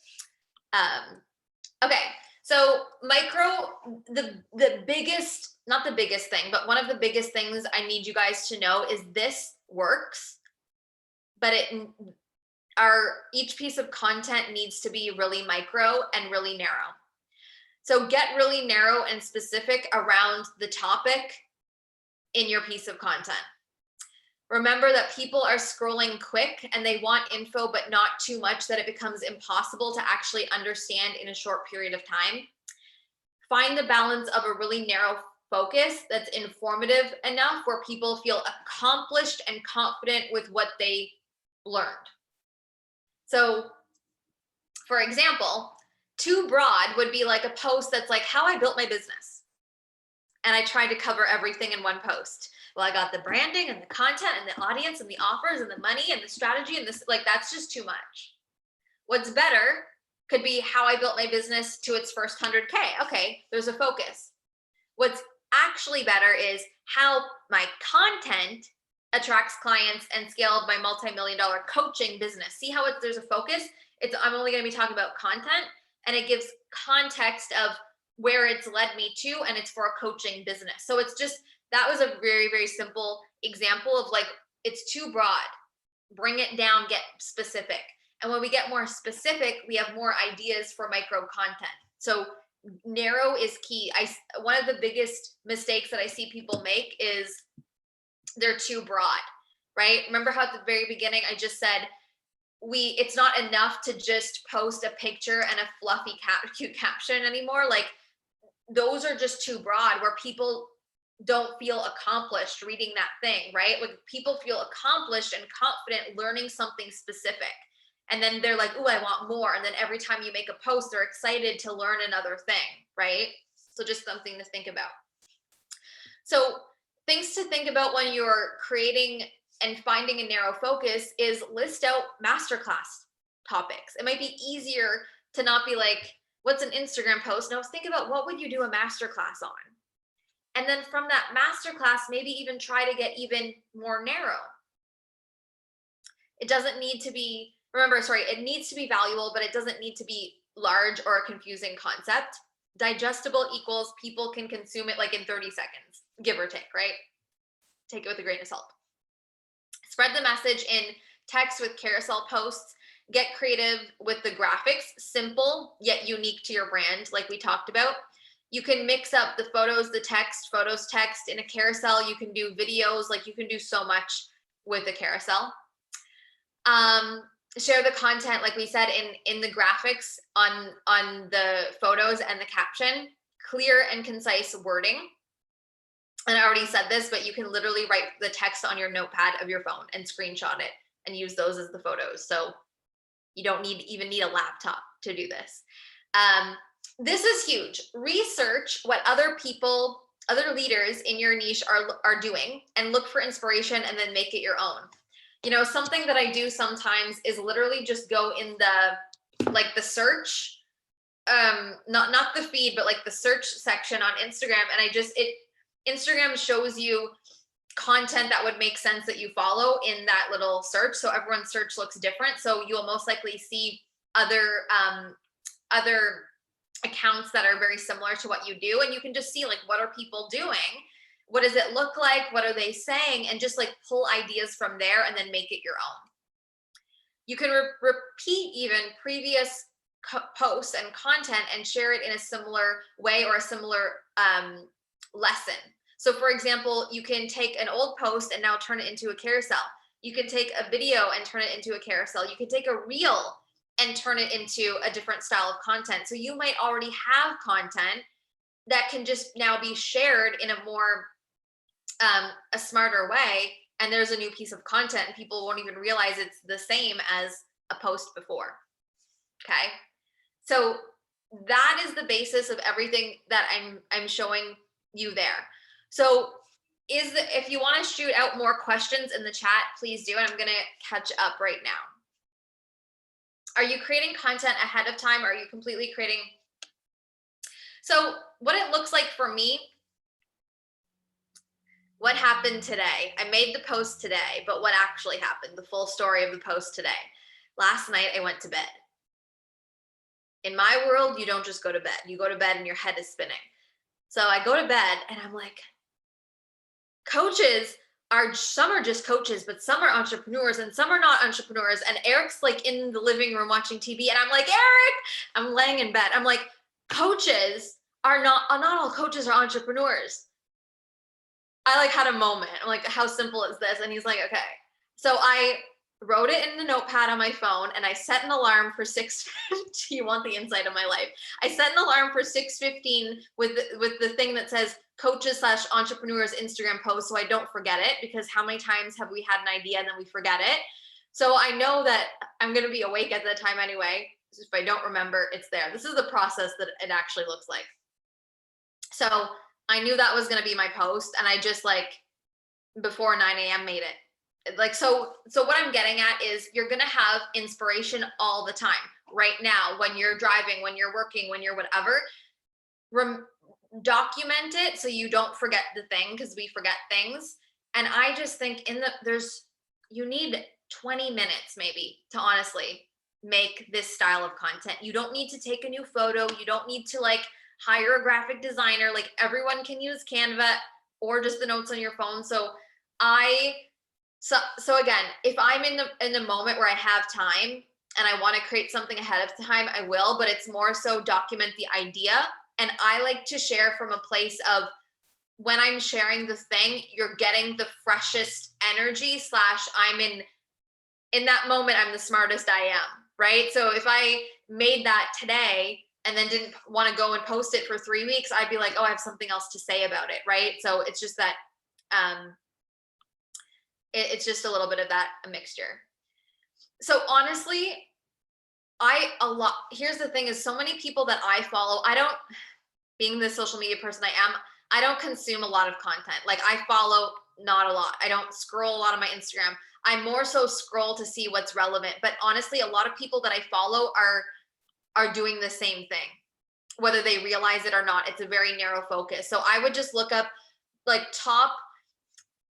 Okay. So the biggest, not the biggest thing, but one of the biggest things I need you guys to know is this works, but each piece of content needs to be really micro and really narrow. So get really narrow and specific around the topic in your piece of content. Remember that people are scrolling quick and they want info, but not too much that it becomes impossible to actually understand in a short period of time. Find the balance of a really narrow focus that's informative enough where people feel accomplished and confident with what they learned. So, for example, too broad would be like a post that's like how I built my business. And I tried to cover everything in one post. Well, I got the branding and the content and the audience and the offers and the money and the strategy and this, like, that's just too much. What's better could be how I built my business to its first 100K. Okay, there's a focus. What's actually better is how my content attracts clients and scaled my multi-million-dollar coaching business. See how there's a focus? I'm only going to be talking about content, and it gives context of where it's led me to, and it's for a coaching business. So it's just, that was a very, very simple example of like, it's too broad. Bring it down, get specific. And when we get more specific, we have more ideas for micro content. So narrow is key. One of the biggest mistakes that I see people make is they're too broad, right? Remember how at the very beginning I just said it's not enough to just post a picture and a fluffy cute caption anymore. Like, those are just too broad, where people don't feel accomplished reading that thing, right? Like, people feel accomplished and confident learning something specific. And then they're like, oh, I want more. And then every time you make a post, they're excited to learn another thing, right? So just something to think about. So things to think about when you're creating and finding a narrow focus is list out masterclass topics. It might be easier to not be like, what's an Instagram post? No, think about what would you do a masterclass on? And then from that masterclass, maybe even try to get even more narrow. It doesn't need to be, it needs to be valuable, but it doesn't need to be large or a confusing concept. Digestible equals people can consume it like in 30 seconds, give or take, right? Take it with a grain of salt. Spread the message in text with carousel posts. Get creative with the graphics, simple yet unique to your brand, like we talked about. You can mix up the photos, the text, photos, text in a carousel. You can do videos, like you can do so much with a carousel. Share the content, like we said, in the graphics on the photos and the caption. Clear and concise wording. And I already said this, but you can literally write the text on your notepad of your phone and screenshot it and use those as the photos. So you don't even need a laptop to do this. This is huge. Research what other leaders in your niche are doing, and look for inspiration and then make it your own. You know, something that I do sometimes is literally just go in the search, not the feed, but like the search section on Instagram. And Instagram shows you content that would make sense that you follow in that little search. So everyone's search looks different. So you'll most likely see other accounts that are very similar to what you do. And you can just see, like, what are people doing? What does it look like? What are they saying? And just like pull ideas from there and then make it your own. You can repeat even previous posts and content and share it in a similar way or a similar lesson. So for example, you can take an old post and now turn it into a carousel. You can take a video and turn it into a carousel. You can take a reel and turn it into a different style of content. So you might already have content that can just now be shared in a more a smarter way, and there's a new piece of content and people won't even realize it's the same as a post before. Okay, so that is the basis of everything that I'm showing you there. So if you want to shoot out more questions in the chat, please do, and I'm going to catch up right now. Are you creating content ahead of time, or are you completely creating? So what it looks like for me, what happened today? I made the post today, but what actually happened? The full story of the post today. Last night I went to bed. In my world, you don't just go to bed. You go to bed and your head is spinning. So I go to bed and I'm like, some are just coaches, but some are entrepreneurs and some are not entrepreneurs. And Eric's like in the living room watching TV. And I'm like, Eric, I'm laying in bed. I'm like, not all coaches are entrepreneurs. I like had a moment. I'm like, how simple is this? And he's like, okay. So I wrote it in the notepad on my phone and I set an alarm for 6:15. You want the insight of my life. I set an alarm for 6:15 with the thing that says coaches/entrepreneurs Instagram post, so I don't forget it, because how many times have we had an idea and then we forget it? So I know that I'm going to be awake at that time anyway. So if I don't remember, it's there. This is the process that it actually looks like. So I knew that was going to be my post, and I just like before 9 a.m. made it. Like, so what I'm getting at is you're going to have inspiration all the time right now, when you're driving, when you're working, when you're whatever. Document it so you don't forget the thing, because we forget things. And I just think you need 20 minutes maybe to honestly make this style of content. You don't need to take a new photo. You don't need to like hire a graphic designer. Like, everyone can use Canva or just the notes on your phone. So again, if I'm in the moment where I have time and I want to create something ahead of time, I will, but it's more so document the idea. And I like to share from a place of, when I'm sharing the thing, you're getting the freshest energy / I'm in that moment, I'm the smartest I am, right? So if I made that today and then didn't want to go and post it for 3 weeks, I'd be like, oh, I have something else to say about it, right? So it's just that, it's just a little bit of that mixture. So honestly, here's the thing is, so many people that I follow, being the social media person I don't consume a lot of content. Like, I follow not a lot. I don't scroll a lot on my Instagram. I more so scroll to see what's relevant. But honestly, a lot of people that I follow are doing the same thing, whether they realize it or not. It's a very narrow focus. So I would just look up like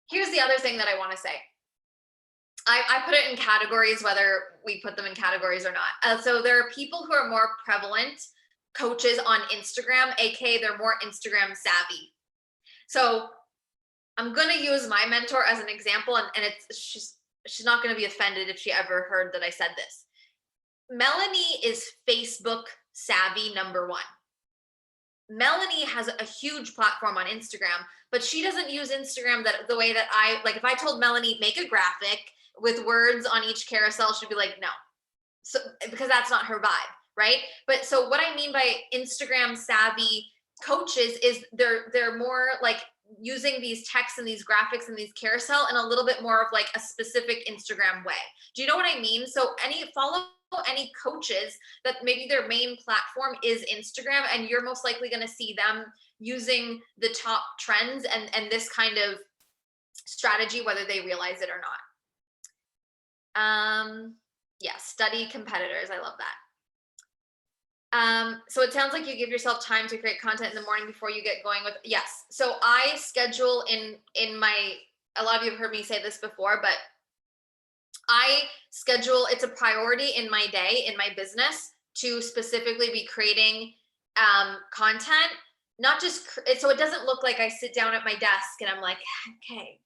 here's the other thing that I want to say. I put it in categories, whether we put them in categories or not. So there are people who are more prevalent coaches on Instagram, aka they're more Instagram savvy. So I'm going to use my mentor as an example, and she's not going to be offended if she ever heard that I said this. Melanie is Facebook savvy number one. Melanie has a huge platform on Instagram, but she doesn't use Instagram the way that I like. If I told Melanie, make a graphic with words on each carousel, she'd be like, no. So, because that's not her vibe, right? But so what I mean by Instagram savvy coaches is they're more like using these texts and these graphics and these carousel in a little bit more of like a specific Instagram way. Do you know what I mean? So follow any coaches that maybe their main platform is Instagram, and you're most likely going to see them using the top trends and this kind of strategy, whether they realize it or not. Yeah, study competitors. I love that. So it sounds like you give yourself time to create content in the morning before you get going with, yes. So I schedule in my, a lot of you have heard me say this before, but I schedule, it's a priority in my day, in my business, to specifically be creating content, not just, so it doesn't look like I sit down at my desk and I'm like, okay,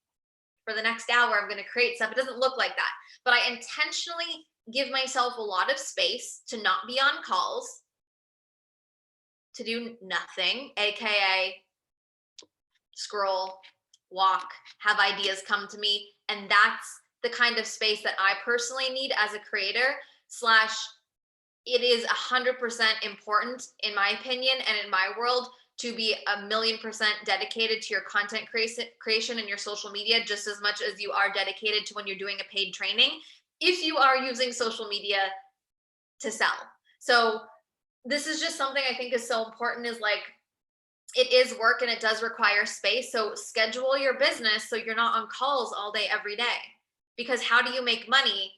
for the next hour, I'm going to create stuff. It doesn't look like that, but I intentionally give myself a lot of space to not be on calls, to do nothing, AKA scroll, walk, have ideas come to me. And that's the kind of space that I personally need as a creator / it is 100% important, in my opinion, and in my world, to be 1,000,000% dedicated to your content creation and your social media, just as much as you are dedicated to when you're doing a paid training, if you are using social media to sell. So this is just something I think is so important, is like, it is work and it does require space. So schedule your business so you're not on calls all day, every day, because how do you make money?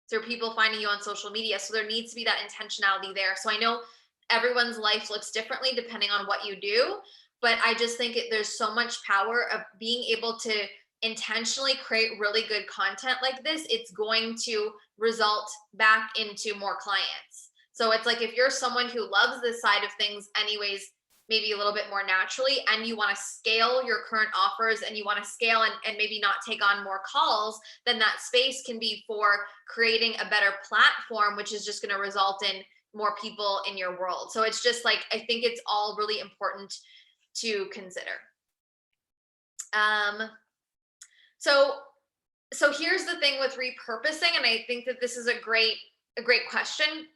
Through people finding you on social media. So there needs to be that intentionality there. So I know everyone's life looks differently depending on what you do, but I just think there's so much power of being able to intentionally create really good content like this. It's going to result back into more clients. So it's like, if you're someone who loves this side of things anyways, maybe a little bit more naturally, and you want to scale your current offers and you want to scale and maybe not take on more calls, then that space can be for creating a better platform, which is just going to result in more people in your world. So it's just like, I think it's all really important to consider. Um, so here's the thing with repurposing, and I think that this is a great question.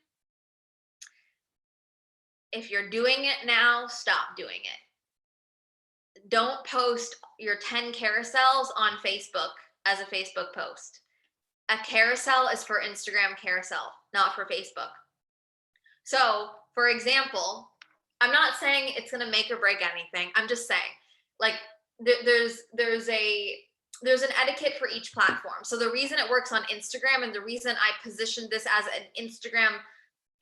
If you're doing it now, stop doing it. Don't post your 10 carousels on Facebook as a Facebook post. A carousel is for Instagram carousel, not for Facebook. So, for example, I'm not saying it's going to make or break anything. I'm just saying, like, there's an etiquette for each platform. So the reason it works on Instagram and the reason I positioned this as an Instagram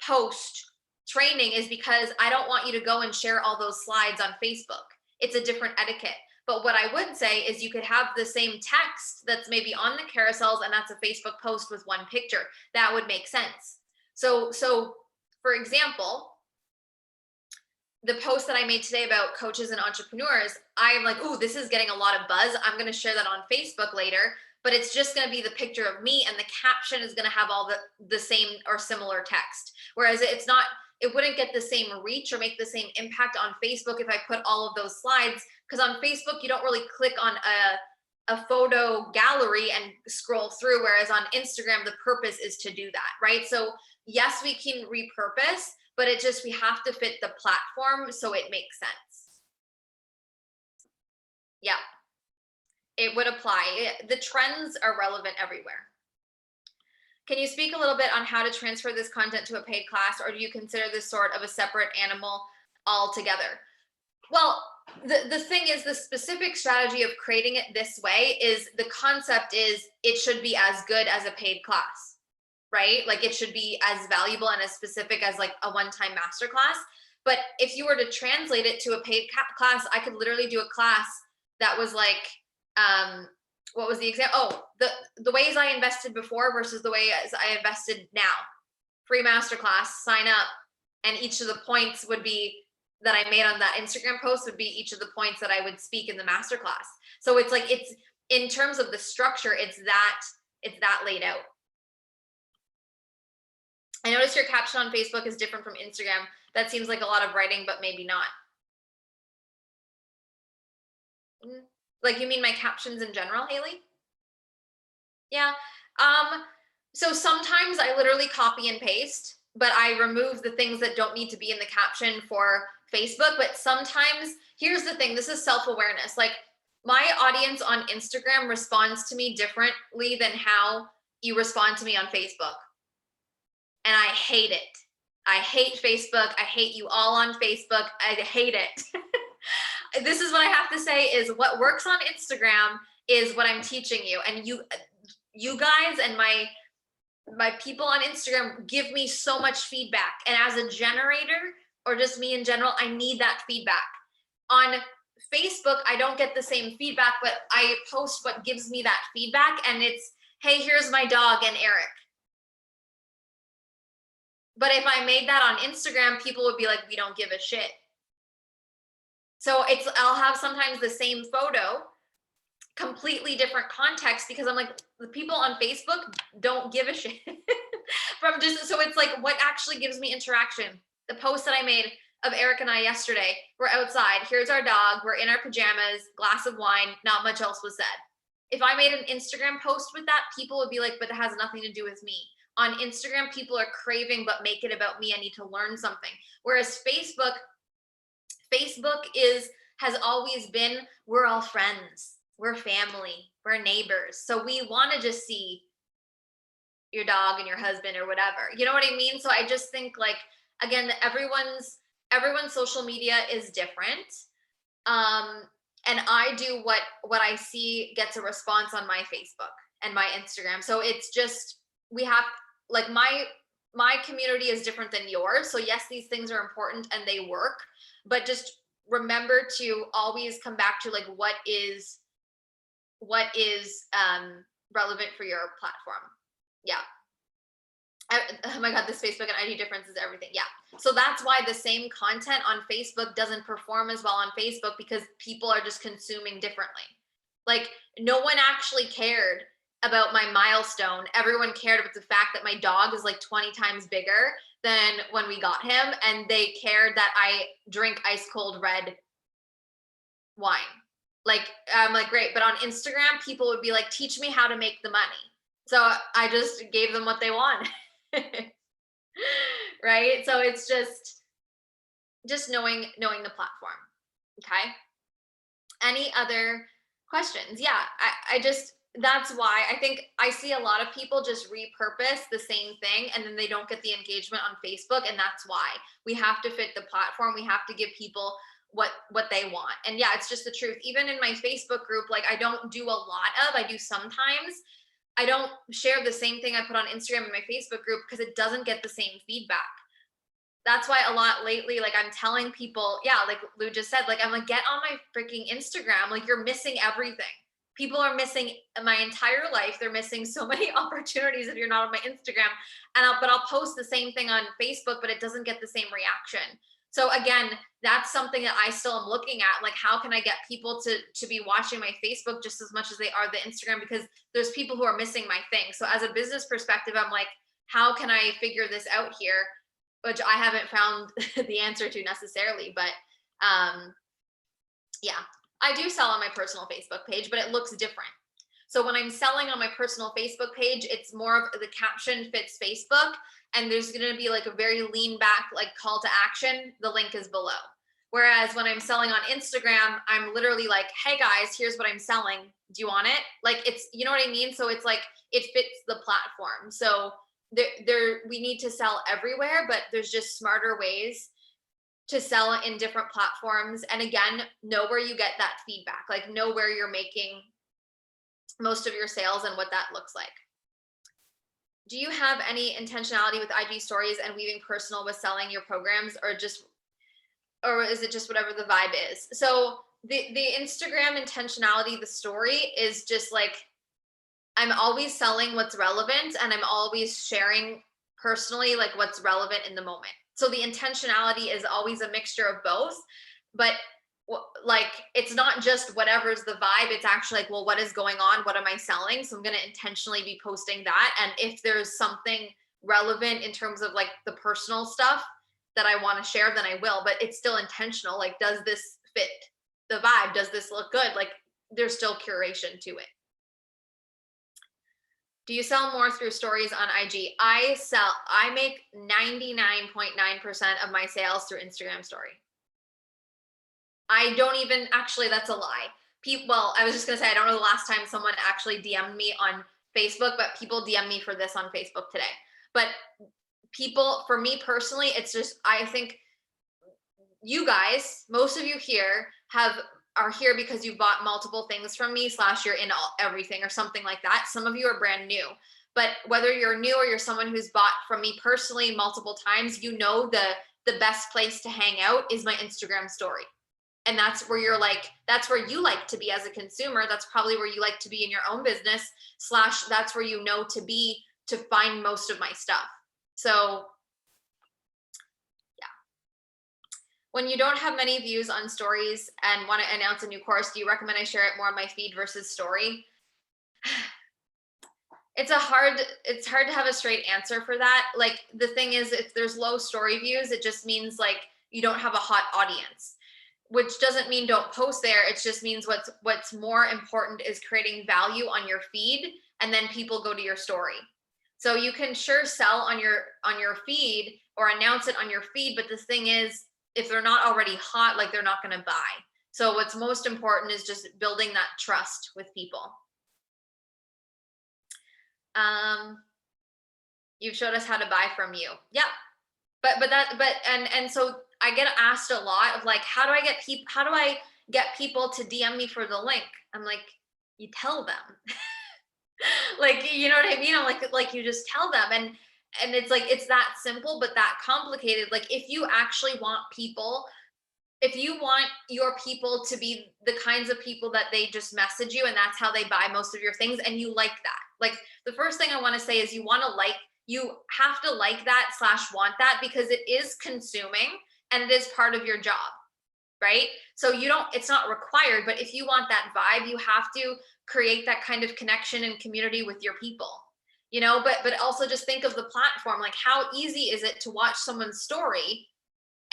post training is because I don't want you to go and share all those slides on Facebook. It's a different etiquette. But what I would say is you could have the same text that's maybe on the carousels, and that's a Facebook post with one picture. That would make sense. So for example, the post that I made today about coaches and entrepreneurs, I'm like, oh, this is getting a lot of buzz. I'm going to share that on Facebook later, but it's just going to be the picture of me, and the caption is going to have all the same or similar text. Whereas it wouldn't get the same reach or make the same impact on Facebook if I put all of those slides, because on Facebook, you don't really click on a photo gallery and scroll through, whereas on Instagram, the purpose is to do that, right? So yes, we can repurpose, but we have to fit the platform so it makes sense. Yeah, it would apply. The trends are relevant everywhere. Can you speak a little bit on how to transfer this content to a paid class, or do you consider this sort of a separate animal altogether? Well, the thing is, the specific strategy of creating it this way is, the concept is it should be as good as a paid class, right? Like, it should be as valuable and as specific as like a one-time masterclass. But if you were to translate it to a paid class, I could literally do a class that was like, what was the example? Oh, the ways I invested before versus the way I invested now. Free masterclass, sign up, and each of the points would be that I made on that Instagram post would be each of the points that I would speak in the masterclass. So it's like, it's in terms of the structure, it's that laid out. I noticed your caption on Facebook is different from Instagram. That seems like a lot of writing, but maybe not. Like, you mean my captions in general, Haley? Yeah. So sometimes I literally copy and paste, but I remove the things that don't need to be in the caption for Facebook. But sometimes, here's the thing, this is self-awareness. Like, my audience on Instagram responds to me differently than how you respond to me on Facebook. And I hate it. I hate Facebook. I hate you all on Facebook. I hate it. This is what I have to say, is what works on Instagram is what I'm teaching you. And you guys and my people on Instagram give me so much feedback. And as a generator, or just me in general, I need that feedback. On Facebook, I don't get the same feedback, but I post what gives me that feedback. And it's, hey, here's my dog and Eric. But if I made that on Instagram, people would be like, we don't give a shit. So I'll have sometimes the same photo, completely different context, because I'm like, the people on Facebook don't give a shit. So it's like, what actually gives me interaction? The post that I made of Eric and I yesterday, we're outside, here's our dog, we're in our pajamas, glass of wine, not much else was said. If I made an Instagram post with that, people would be like, but it has nothing to do with me. On Instagram, people are craving, but make it about me, I need to learn something. Whereas Facebook has always been, we're all friends, we're family, we're neighbors. So we want to just see your dog and your husband or whatever. You know what I mean? So I just think, like, again, everyone's social media is different. And I do what I see gets a response on my Facebook and my Instagram. So it's just, we have, like, my community is different than yours. So yes, these things are important and they work, but just remember to always come back to, like, what is relevant for your platform. Yeah. Oh my God, this Facebook and ID difference is everything. Yeah. So that's why the same content on Facebook doesn't perform as well on Facebook, because people are just consuming differently. Like, no one actually cared about my milestone. Everyone cared about the fact that my dog is like 20 times bigger than when we got him. And they cared that I drink ice cold red wine. Like, I'm like, great. But on Instagram, people would be like, teach me how to make the money. So I just gave them what they want. Right. So it's just knowing the platform. Okay. Any other questions? Yeah. I just, that's why I think I see a lot of people just repurpose the same thing and then they don't get the engagement on Facebook. And that's why we have to fit the platform. We have to give people what they want. And yeah, it's just the truth. Even in my Facebook group, like I don't do a lot of, I do sometimes. I don't share the same thing I put on Instagram in my Facebook group because it doesn't get the same feedback. That's why a lot lately, like I'm telling people, yeah, like Lou just said, like I'm like, get on my freaking Instagram. Like you're missing everything. People are missing my entire life. They're missing so many opportunities if you're not on my Instagram. But I'll post the same thing on Facebook, but it doesn't get the same reaction. So again, that's something that I still am looking at. Like, how can I get people to be watching my Facebook just as much as they are the Instagram? Because there's people who are missing my thing. So as a business perspective, I'm like, how can I figure this out here? Which I haven't found the answer to necessarily, but yeah, I do sell on my personal Facebook page, but it looks different. So when I'm selling on my personal Facebook page, it's more of the caption fits Facebook, and there's going to be like a very lean back, like call to action. The link is below. Whereas when I'm selling on Instagram, I'm literally like, hey guys, here's what I'm selling. Do you want it? Like it's, you know what I mean? So it's like, it fits the platform. So we need to sell everywhere, but there's just smarter ways to sell in different platforms. And again, know where you get that feedback, like know where you're making most of your sales and what that looks like. Do you have any intentionality with IG stories and weaving personal with selling your programs, or is it just whatever the vibe is? So the Instagram intentionality, the story is just like, I'm always selling what's relevant and I'm always sharing personally like what's relevant in the moment. So the intentionality is always a mixture of both, but like it's not just whatever's the vibe. It's actually like, well, what is going on? What am I selling? So I'm going to intentionally be posting that. And if there's something relevant in terms of like the personal stuff that I want to share, then I will, but it's still intentional. Like, does this fit the vibe? Does this look good? Like there's still curation to it. Do you sell more through stories on IG? I make 99.9% of my sales through Instagram story. I don't even, actually, that's a lie. Well, I was just gonna say, I don't know the last time someone actually DM'd me on Facebook, but people DM me for this on Facebook today. But people, for me personally, it's just, I think you guys, most of you here are here because you bought multiple things from me / you're in everything or something like that. Some of you are brand new, but whether you're new or you're someone who's bought from me personally multiple times, you know, the best place to hang out is my Instagram story. And that's where that's where you like to be as a consumer. That's probably where you like to be in your own business / that's where you know to be, to find most of my stuff. So when you don't have many views on stories and want to announce a new course, do you recommend I share it more on my feed versus story? It's hard to have a straight answer for that. Like the thing is, if there's low story views, it just means like you don't have a hot audience, which doesn't mean don't post there. It just means what's more important is creating value on your feed, and then people go to your story. So you can sure sell on your feed or announce it on your feed, but the thing is, if they're not already hot, like they're not going to buy. So what's most important is just building that trust with people. You've showed us how to buy from you. Yeah. And so I get asked a lot of like, how do I get people to DM me for the link? I'm like, you tell them. Like, you know what I mean? I'm like you just tell them. And it's like, it's that simple, but that complicated. Like if you actually want if you want your people to be the kinds of people that they just message you and that's how they buy most of your things, and you like that, like the first thing I want to say is you have to like that / want that, because it is consuming and it is part of your job, right? So it's not required, but if you want that vibe, you have to create that kind of connection and community with your people. You know, but also just think of the platform, like how easy is it to watch someone's story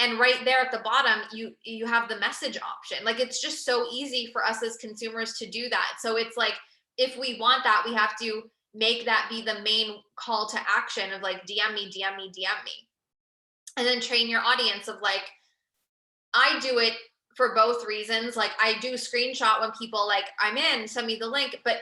And right there at the bottom, you have the message option. Like, it's just so easy for us as consumers to do that. So it's like, if we want that, we have to make that be the main call to action of like, DM me, DM me, DM me. And then train your audience of like, I do it for both reasons. Like, I do screenshot when people like, I'm in, send me the link, but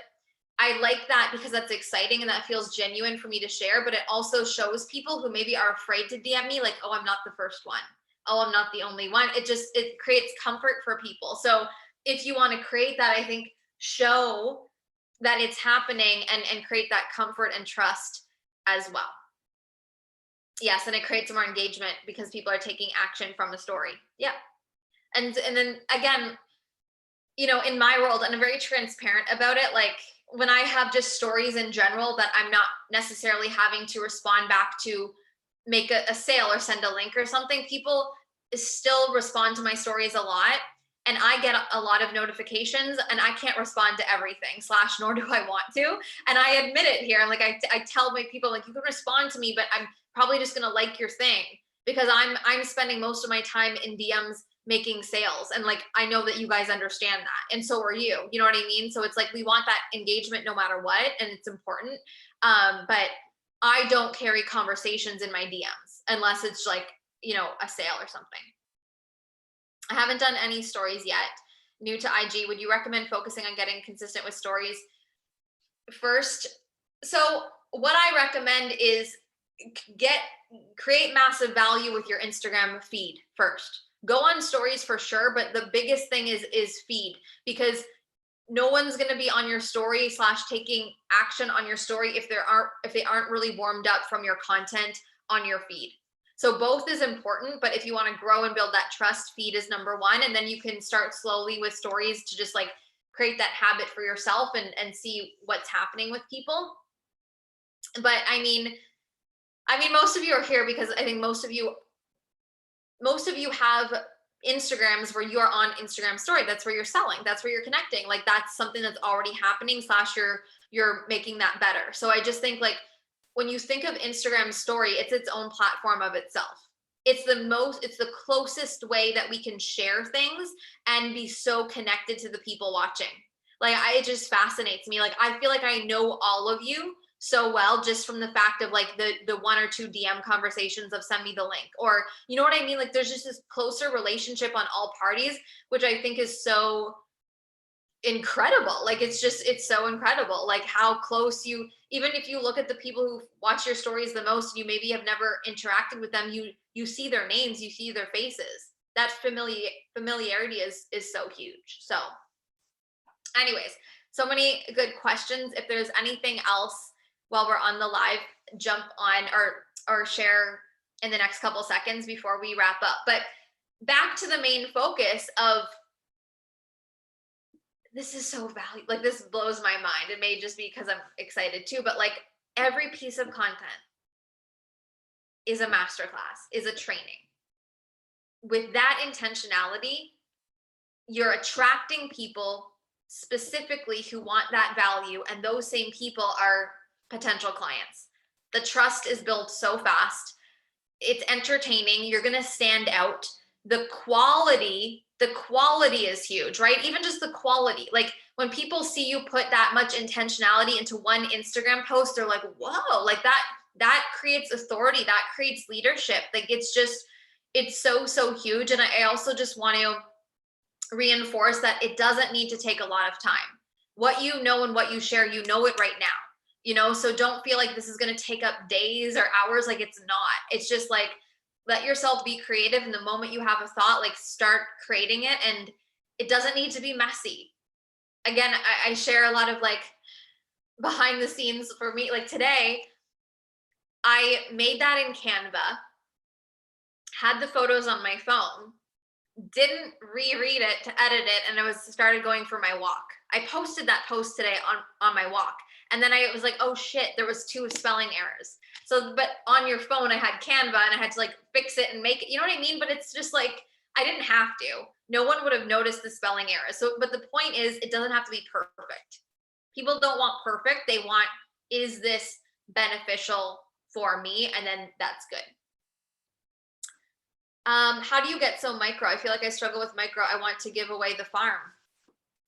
I like that because that's exciting and that feels genuine for me to share. But it also shows people who maybe are afraid to DM me, like, oh, I'm not the first one. Oh, I'm not the only one. It creates comfort for people. So if you want to create that, I think show that it's happening and create that comfort and trust as well. Yes, and it creates more engagement because people are taking action from the story. Yeah. And then again, you know, in my world, and I'm very transparent about it, like when I have just stories in general that I'm not necessarily having to respond back to make a sale or send a link or something, people still respond to my stories a lot. And I get a lot of notifications and I can't respond to everything, slash, nor do I want to. And I admit it here. I'm like, I tell my people, like, you can respond to me, but I'm probably just going to like your thing because I'm spending most of my time in DMs making sales. And like, I know that you guys understand that. And so are you, you know what I mean? So it's like, we want that engagement no matter what. And it's important. But I don't carry conversations in my DMs unless it's like, you know, a sale or something. I haven't done any stories yet. New to IG, would you recommend focusing on getting consistent with stories first? So what I recommend is create massive value with your Instagram feed first. Go on stories for sure, but the biggest thing is feed, because no one's going to be on your story slash taking action on your story if they aren't really warmed up from your content on your feed. So both is important, but if you want to grow and build that trust, feed is number one. And then you can start slowly with stories to just like create that habit for yourself and see what's happening with people. But I mean, most of you are here because I think most of you have Instagrams where you're on Instagram story. That's where you're selling. That's where you're connecting. Like, that's something that's already happening, slash you're making that better. So I just think like when you think of Instagram story, it's its own platform of itself. It's the closest way that we can share things and be so connected to the people watching. Like, it just fascinates me. Like, I feel like I know all of you so well just from the fact of like the one or two DM conversations of send me the link, or you know what I mean? Like, there's just this closer relationship on all parties, which I think is so incredible. Like, it's so incredible, like how close you, even if you look at the people who watch your stories the most, you maybe have never interacted with them, you see their names, you see their faces. That familiarity is so huge. So anyways, so many good questions. If there's anything else while we're on the live, jump on or share in the next couple seconds before we wrap up. But back to the main focus of, this is so valuable. Like, this blows my mind. It may just be because I'm excited too, but like every piece of content is a masterclass, is a training. With that intentionality, you're attracting people specifically who want that value, and those same people are potential clients. The trust is built so fast. It's entertaining. You're going to stand out. The quality is huge, right? Even just the quality. Like, when people see you put that much intentionality into one Instagram post, they're like, whoa, like that creates authority, that creates leadership. Like, it's so huge. And I also just want to reinforce that it doesn't need to take a lot of time. What you know and what you share, you know it right now, you know? So don't feel like this is going to take up days or hours. Like, it's not. It's just like, let yourself be creative. And the moment you have a thought, like, start creating it. And it doesn't need to be messy. Again, I share a lot of like behind the scenes for me. Like, today, I made that in Canva, had the photos on my phone, didn't reread it to edit it, and I started going for my walk. I posted that post today on my walk, and then I was like, oh shit, there was 2 spelling errors. So, but on your phone I had Canva and I had to like fix it and make it, you know what I mean? But it's just like, I didn't have to. No one would have noticed the spelling errors. So, but the point is, it doesn't have to be perfect. People don't want perfect. They want, is this beneficial for me? And then that's good. How do you get so micro? I feel like I struggle with micro. I want to give away the farm.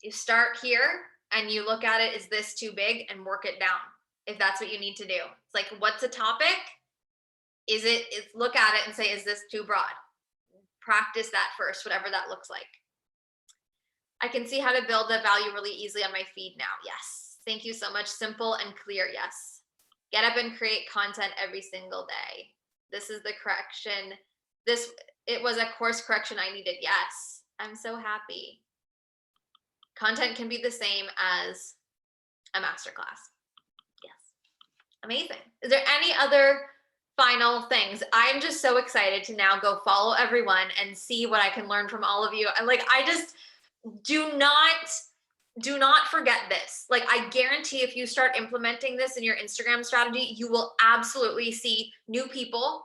You start here and you look at it, is this too big, and work it down if that's what you need to do. It's like, what's a topic? Look at it and say, is this too broad? Practice that first, whatever that looks like. I can see how to build that value really easily on my feed now. Yes. Thank you so much. Simple and clear. Yes. Get up and create content every single day. This is the correction. It was a course correction I needed. Yes. I'm so happy. Content can be the same as a masterclass. Yes. Amazing. Is there any other final things? I'm just so excited to now go follow everyone and see what I can learn from all of you. And like, I just do not forget this. Like, I guarantee if you start implementing this in your Instagram strategy, you will absolutely see new people,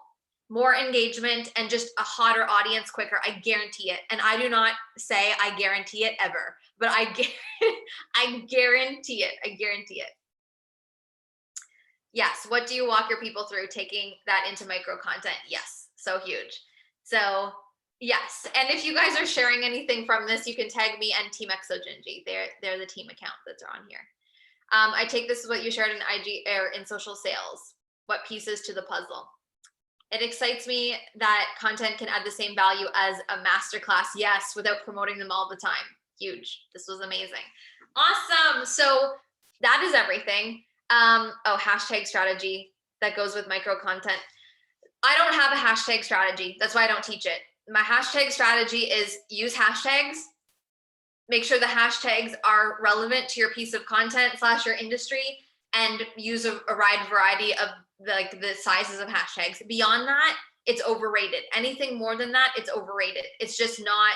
more engagement, and just a hotter audience quicker. I guarantee it. And I do not say I guarantee it ever, but I guarantee it. I guarantee it. Yes. What do you walk your people through taking that into micro content? Yes. So huge. So yes. And if you guys are sharing anything from this, you can tag me and Team Exogingy. They're the team account that's on here. I take this is what you shared in IG or in social sales. What pieces to the puzzle? It excites me that content can add the same value as a masterclass. Yes, without promoting them all the time. Huge. This was amazing. Awesome. So that is everything. Hashtag strategy that goes with micro content. I don't have a hashtag strategy. That's why I don't teach it. My hashtag strategy is use hashtags. Make sure the hashtags are relevant to your piece of content / your industry, and use a wide variety of the sizes of hashtags. Beyond that, it's overrated. Anything more than that, it's overrated. It's just not.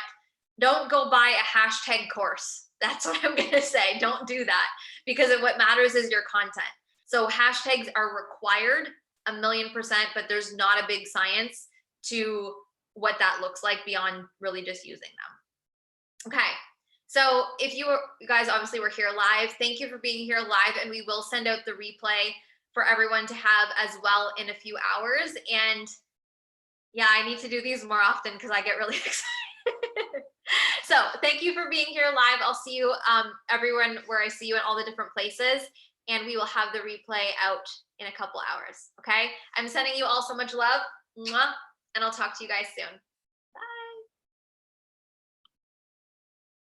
Don't go buy a hashtag course. That's what I'm going to say. Don't do that, because what matters is your content. So hashtags are required 1,000,000%, but there's not a big science to what that looks like beyond really just using them. Okay. So if you guys obviously were here live, thank you for being here live, and we will send out the replay for everyone to have as well in a few hours. And yeah, I need to do these more often because I get really excited. So thank you for being here live. I'll see you everyone where I see you in all the different places, and we will have the replay out in a couple hours. Okay. I'm sending you all so much love. Mwah, and I'll talk to you guys soon.